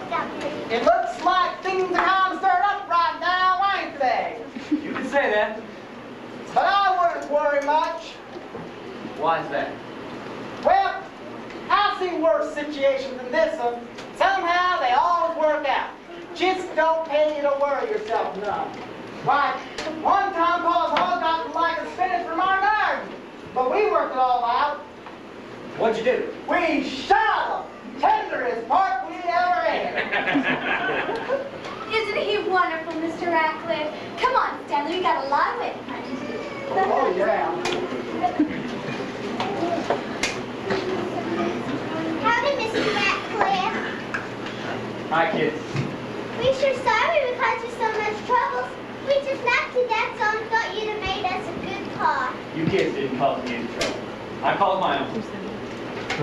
it looks like things are kind of stirred up right now, ain't they? You can say that. But I wouldn't worry much. Why is that? Well, I've seen worse situations than this one. Somehow they always work out. Just don't pay you to worry yourself none. Why, one time Pa's hog got like a spinach from our garden, but we worked it all out. What'd you do? We shot him. Tenderest part we ever had. Isn't he wonderful, Mr. Ratcliffe? Come on, Stanley, we got a lot of wedding parties to do. Oh, yeah. Howdy, Mr. Ratcliffe. Hi, kids. We sure sorry we caused you so much trouble. We just laughed to death, so we thought you'd have made us a good pa. You kids didn't cause me any trouble. I called my uncle.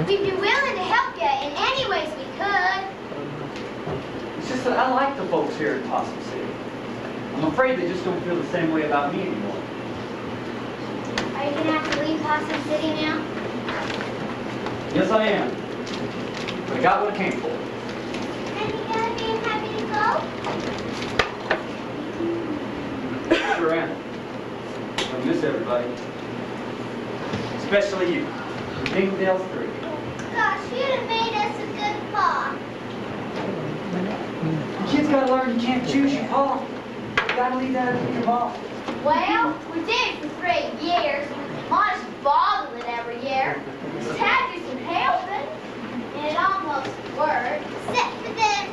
We'd be willing to help you in any ways we could. It's just that I like the folks here in Possum City. I'm afraid they just don't feel the same way about me anymore. Are you gonna have to leave Possum City now? Yes, I am. But I got what I came for. And you gonna be happy to go? Sure am. I miss everybody. Especially you. Dingdale's through. Gosh, you'd have made us a good pa. Kids gotta learn you can't choose your paw. You gotta leave that up to your mom. Well, we did for 3 years. Ma just bothered it every year. Just had to do some helping. And it almost worked. Except for them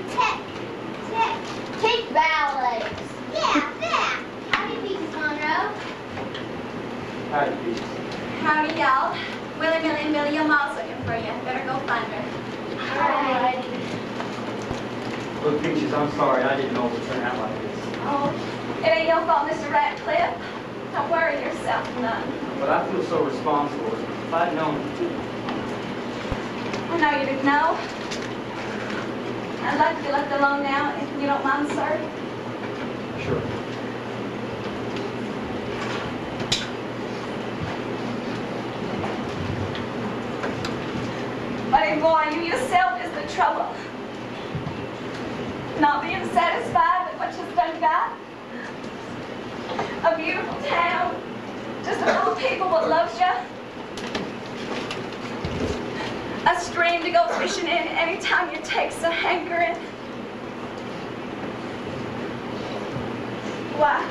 teeth ballets. Yeah, that. Howdy, Peaches Monroe. Howdy, Peaches. Howdy, y'all. Willie, Millie, and Billy, your mom's looking for you. Better go find her. Hi. Look, Peaches, I'm sorry. I didn't know it would turn out like this. Oh, it ain't your fault, Mr. Ratcliffe. Don't worry yourself none. But I feel so responsible. If I'd known. I know you didn't know. I'd like to be left alone now, if you don't mind, sir. Sure. Buddy boy, you yourself is the trouble. Not being satisfied with what you've done got. A beautiful town. Just a little people that loves you. A stream to go fishing in anytime you takes a hankering. Why,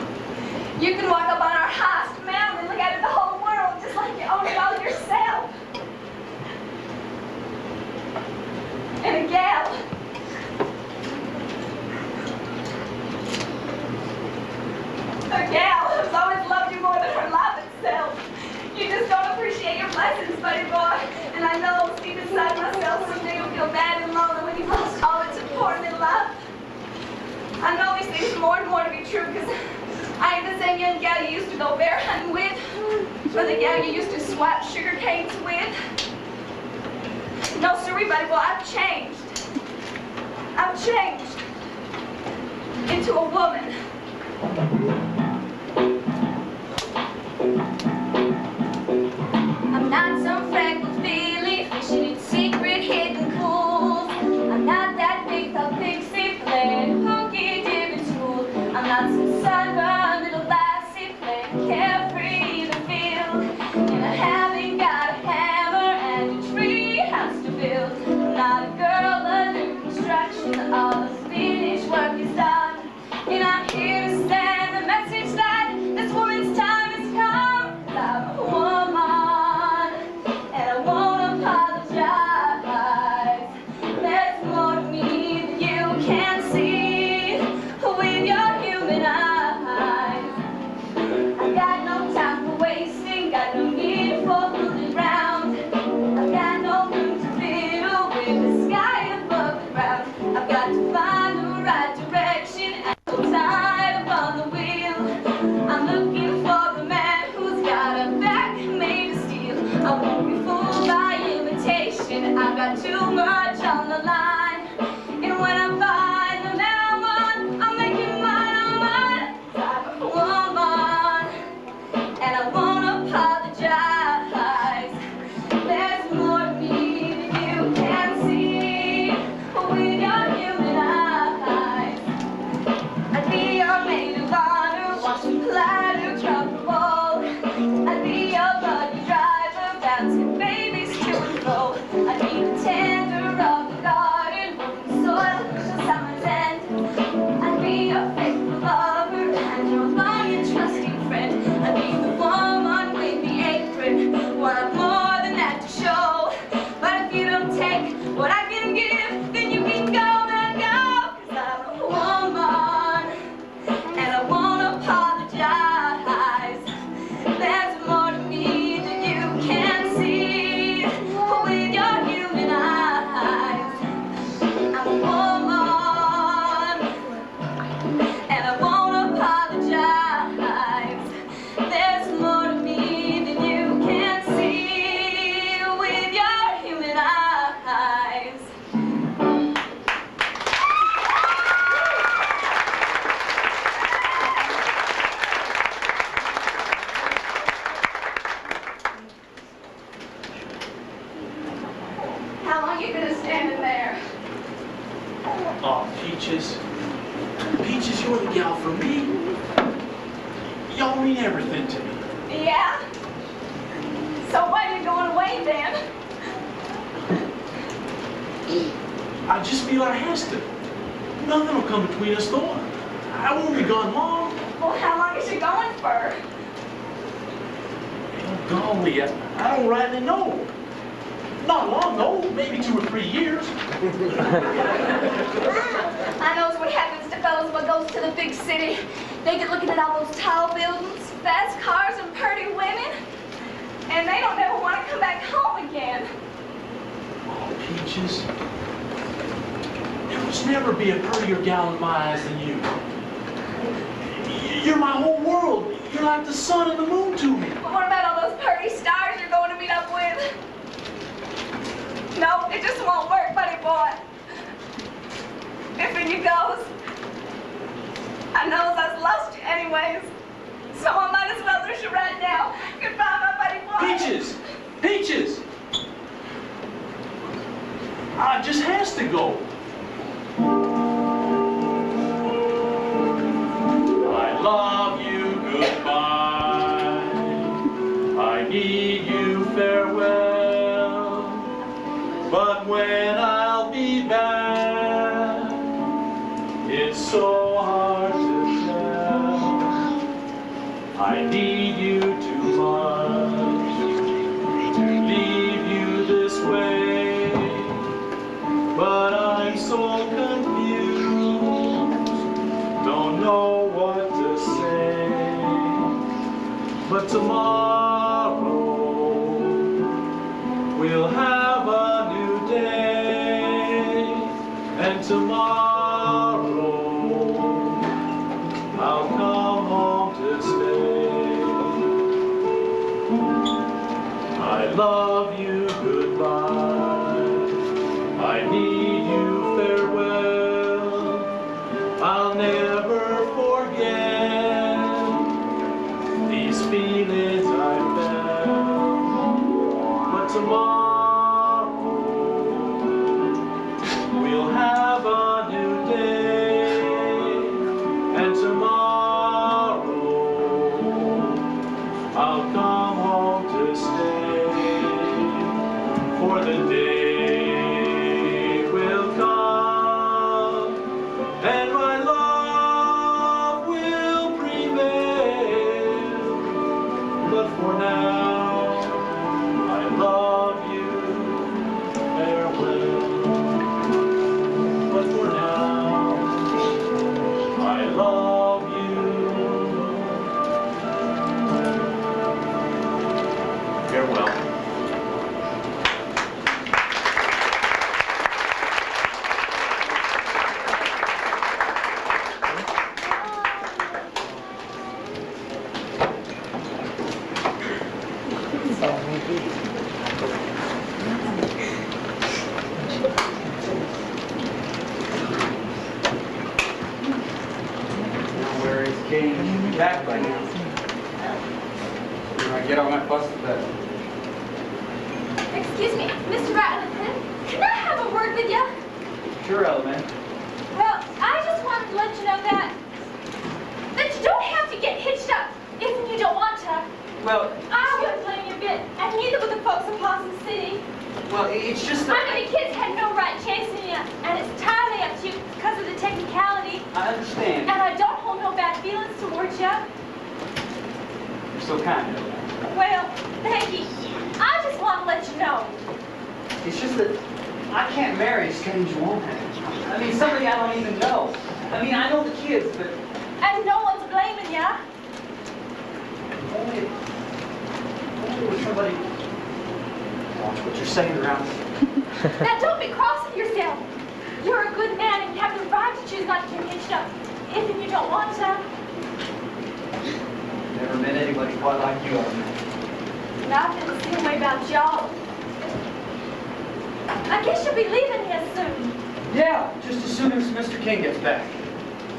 you can walk up on our highest mountain and look out at the whole world just like you own it all yourself. And a gal. A gal who's always loved you more than her life itself. You just don't appreciate your blessings, buddy boy. And I know deep inside myself someday you'll feel bad and lonely when you've lost all that's important in life. I know these things more and more to be true because I ain't the same young gal you used to go bear hunting with, or the gal you used to swipe sugar canes with. No, sirree, buddy boy, I've changed. I've changed into a woman. I'm not some freckled filly fishing in secret hidden pools. I'm not that big top pixie playing hooky dipping school. I'm not some sunburned little lassie playing carefree in the field. And I haven't got a hammer and a tree house to build. I'm not a girl Y'all mean everything to me. Yeah? So why are you going away then? I just feel I has to. Nothing will come between us though. I won't be gone long. Well, how long is you going for? Oh, golly, I don't rightly know. Not long though, maybe 2 or 3 years. I knows what happens to fellas what goes to the big city. They get looking at all those tall buildings, fast cars, and pretty women. And they don't ever want to come back home again. Oh, Peaches. There was never be a prettier gal in my eyes than you. You're my whole world. You're like the sun and the moon to me. But what about all those pretty stars you're going to meet up with? No, it just won't work, buddy boy. If you goes, I knows I've lost you anyways. So I might as well lose you right now. Goodbye, my buddy boy. Peaches! Peaches! I just has to go. I love you, goodbye. I need you, farewell. But when I'll be back, it's so hard to tell. I need you too much to leave you this way. But I'm so confused, don't know what to say. But tomorrow we'll have a new day, and tomorrow I'll come home to stay. I love you, goodbye. I need you, farewell. I'll never forget these feelings I felt. But tomorrow we'll have a new day, and tomorrow I'll come home to stay. For the day will come, and my love will prevail. But for now, I love you, farewell. But for now, I love you, farewell. Where is King? He should be back by now. When I get on that bus to bed. Excuse me, Mr. Rattlin, can I have a word with you? Sure, Element. Well, I just wanted to let you know that you don't have to get hitched up if you don't want to. Well, I wouldn't blame you a bit, and neither would the folks in Possum City. well, it's just I that mean, the kids had no right chasing you, and it's entirely up to you because of the technicality. I understand. And I don't hold no bad feelings towards you. You're so kind. Well, thank you. I just want to let you know. It's just that I can't marry a strange woman. I mean, somebody I don't even know. I mean, I know the kids, but And no one's blaming you. only with somebody. Watch what you're saying around. Now, don't be cross with yourself. You're a good man, and you have the right to choose not to get hitched up if you don't want to. Never met anybody quite like you are, man. And I feel the same way about y'all. I guess you'll be leaving here soon. Yeah, just as soon as Mr. King gets back.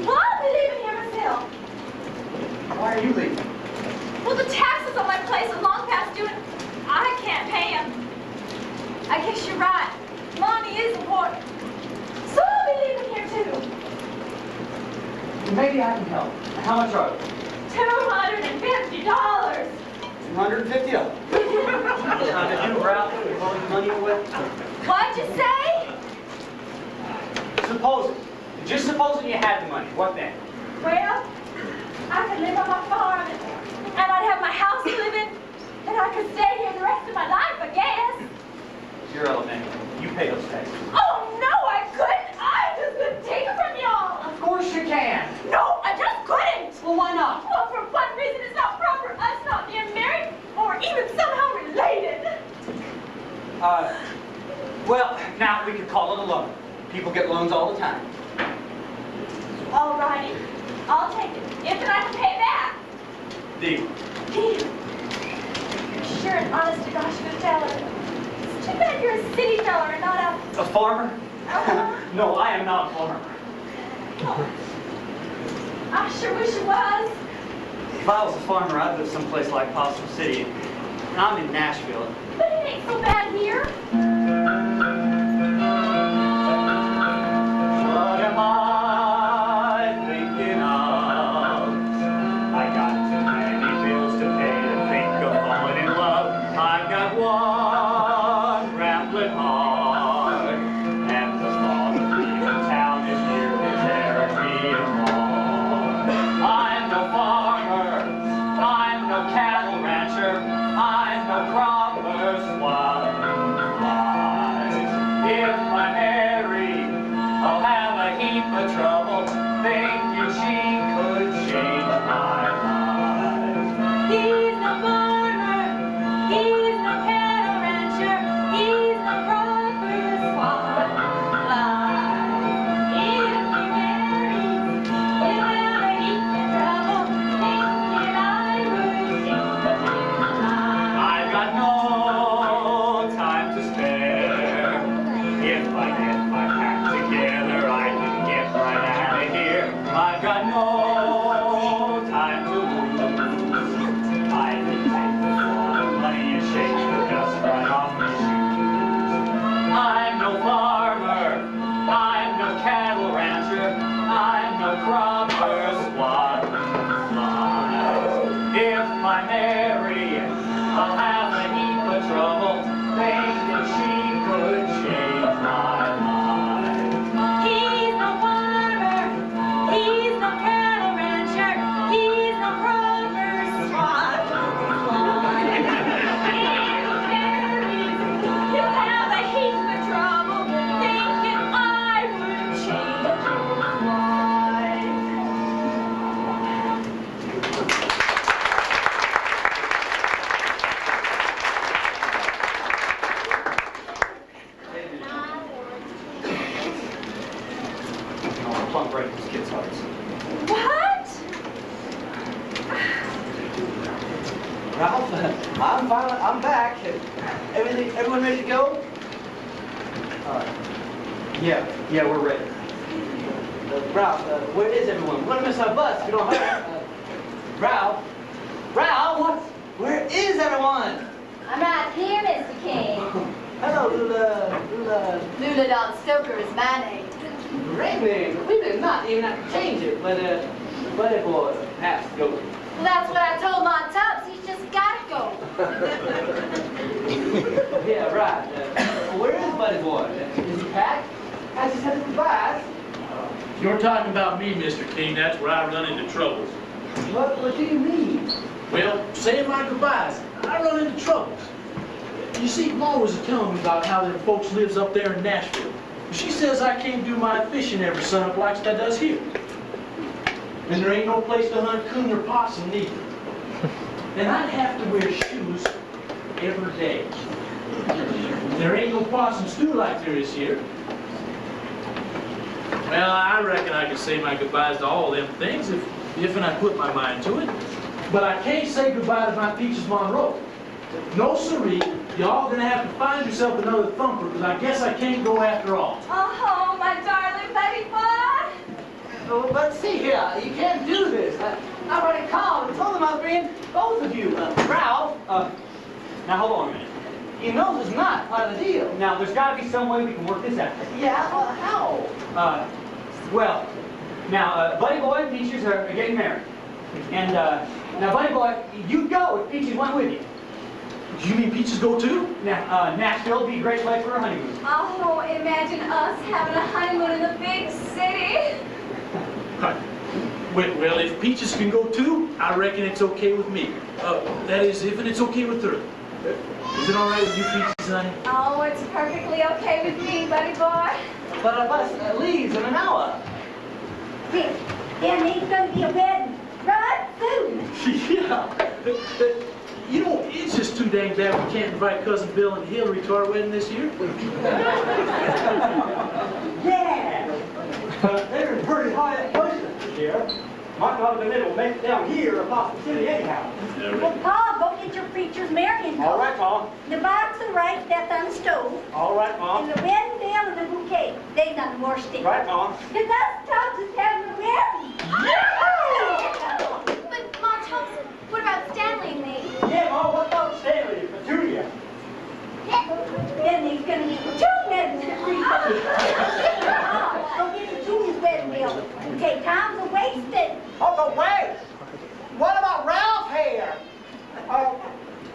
Well, I'll be leaving here myself. Why are you leaving? Well, the taxes on my place are long past due, and I can't pay them. I guess you're right. Money is important. So I'll be leaving here too. Maybe I can help. How much are they? $200. $250. $250. How did you, Ralph, with all your money away? What'd you say? Just supposing you had the money, what then? Well, I could live on my farm, and I'd have my house to live in, and I could stay here the rest of my life, I guess. You're elementary. You pay those taxes. Oh, no, I couldn't. I just couldn't take it from y'all. Of course you can. No, I just couldn't. Well, why not? Well, for one reason, it's not proper us not being married or even somehow related. Well, now we could call it a loan. People get loans all the time. All righty. I'll take it. If then I can pay it back. Deal. Deal. You're sure and honest to gosh good feller. It's too bad you're a city feller and not A farmer? Uh-huh. No, I am not a farmer. Oh, I sure wish it was. If I was a farmer, I'd live someplace like Possum City. And I'm in Nashville. But it ain't so bad here. What am I thinking of? I got too many bills to pay to think of falling in love. I've got one rambling heart, and the thought of leaving town is nearly tearing me apart. I'm no farmer, I'm no cattle rancher, I'm no cropper's wife. If I marry, I'll have a heap of trouble thinking she could change my life. He's no farmer, he's no cattle rancher, he's no cropper's wife. If he marries, he'll have a heap of trouble thinking I would change my life. I've got no time to spare. If I get my act together, I can get right out of here. I've got no time to lose. I can take the thought of money and shake the dust right off my shoes. I'm no farmer, I'm no cattle rancher, I'm no cropper's wife. If I marry, I'll have a heap of trouble thinking she could change my life. He's no farmer, he's no cattle rancher, he's no cropper's wife. If he marries, he'll have a heap of trouble thinking I would change his life. Plump right in these kids' hearts. What? Ralph, I'm back. Everyone ready to go? Yeah, we're ready. Ralph, where is everyone? We're gonna miss our bus if we don't hurry. Ralph, what? Where is everyone? I'm right here, Mr. King. Hello, Lula. Lula Don Stoker is my name. Great name. We did not even have to change it, but Buddy Boy has to go. Well, that's what I told my Tubbs. He's just gotta go. Yeah, right. Where is Buddy Boy? Is he packed? Has he said his goodbyes? If you're talking about me, Mr. King, that's where I run into troubles. What do you mean? Well, saying my goodbyes, I run into troubles. You see, Ma was telling me about how them folks lives up there in Nashville. She says I can't do my fishing every sunup like I does here. And there ain't no place to hunt coon or possum neither. And I'd have to wear shoes every day. There ain't no possum stew like there is here. Well, I reckon I could say my goodbyes to all them things if and I put my mind to it. But I can't say goodbye to my Peaches Monroe. No siree, y'all gonna have to find yourself another thumper, because I guess I can't go after all. Oh, my darling baby boy. Oh, but see here, you can't do this. I already called and told them I'll bring both of you. Ralph, Now hold on a minute. you know this is not part of the deal. Now there's got to be some way we can work this out. Yeah, well, how? Well, now Buddy Boy and Peaches are getting married. And now, buddy boy, you go if Peaches went with you. You mean Peaches go too? Now, Nashville would be a great place for a honeymoon. Oh, imagine us having a honeymoon in the big city. Well, if Peaches can go too, I reckon it's okay with me. That is, if it's okay with her. Is it all right with you, Peaches, honey? Oh, it's perfectly okay with me, buddy boy. But our bus leaves in an hour. Then there's gonna be a wedding right soon. Yeah. You know, it's just too dang bad we can't invite Cousin Bill and Hillary to our wedding this year. Yeah! They're in pretty high places this year. Might not have been able to make it down here in Possum City anyhow. Well, Pa, go get your preacher's marrying coat. All right, Ma. The box of rice that's on the stove. All right, Ma. And the wedding veil and the bouquet. They nothing more sticky. Right, Ma. Because us Tubbs is having a wedding. But, Mom Thompson, what about Stanley and me? Yeah, Ma, what about Stanley and Petunia? Then there's gonna be two weddings in the preacher. Go get Petunia's wedding veil. Okay, Tom's a wasted. Oh, but wait! What about Ralph here?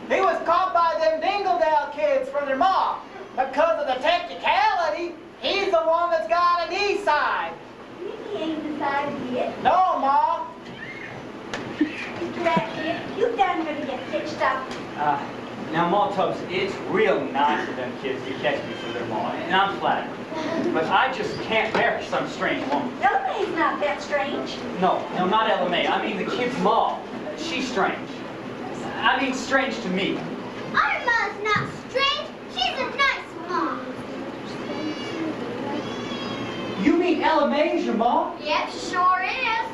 He was caught by them Dingledale kids from their mom. Because of the technicality, he's the one that's got an east side. He ain't decided yet. No, Ma. Mr. Ratcliffe, you done gonna get fixed up. Now, Ma Tubbs, it's real nice of them kids to catch me for their ma, and I'm flattered. But I just can't marry some strange woman. Elmai's not that strange. No, not Ella May. I mean the kid's ma. She's strange. I mean strange to me. Our mom's not strange. She's a nice mom. You mean Ella May's your ma? Yep, sure is.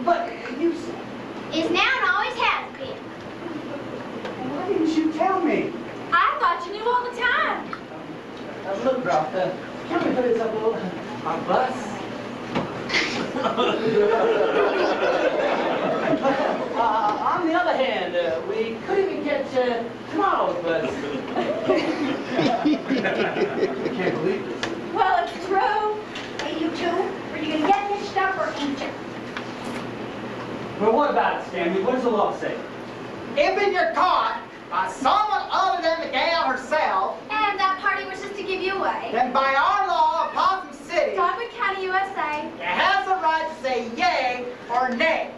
But you said... Is now and always has been. Why didn't you tell me? I thought you knew all the time. Look, Ralph, can we put this up a little? Our bus? On the other hand, we couldn't even get tomorrow's bus. Can't believe this. Well, it's true. Hey, you two, are you gonna get hitched up or ain't you? Well, what about it, Stanley? What does the law say? If you're caught by someone other than the gal herself, And that party wishes to give you away. then by our law of Possum City, Dogwood County, USA. you have the right to say yay or nay.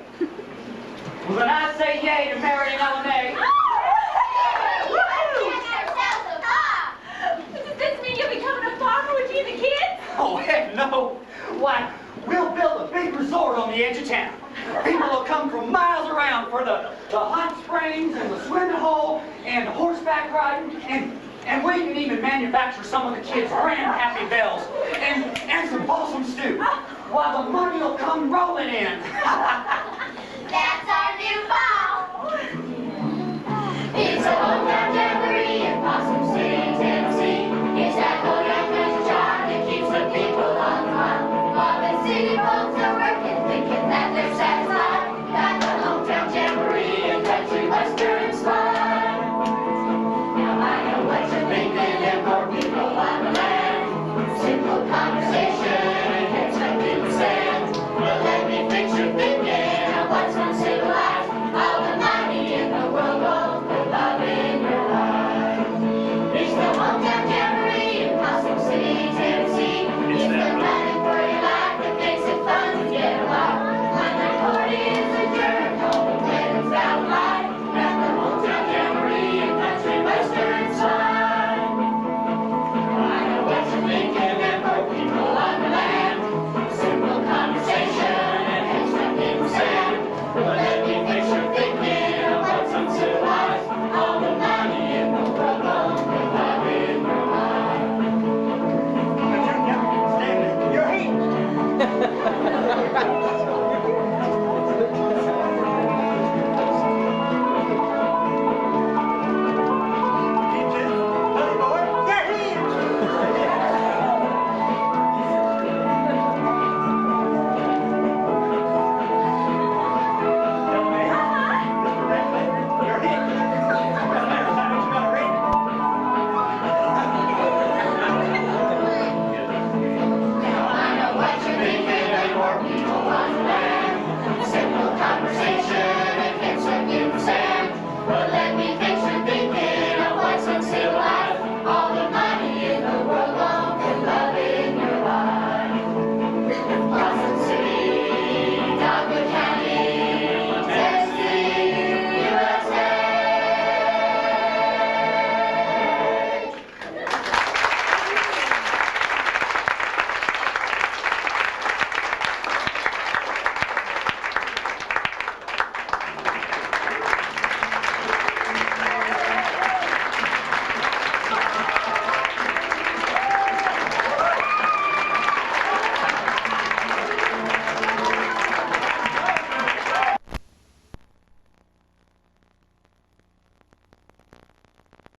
Well, then I say yay to marrying Ella May. Does this mean you're becoming a farmer with you and the kids? Oh, heck no. Why, we'll build a big resort on the edge of town. People will come from miles around for the hot springs and the swimming hole and horseback riding, and we can even manufacture some of the kids' grand happy bells and some balsam stew while the money will come rolling in. That's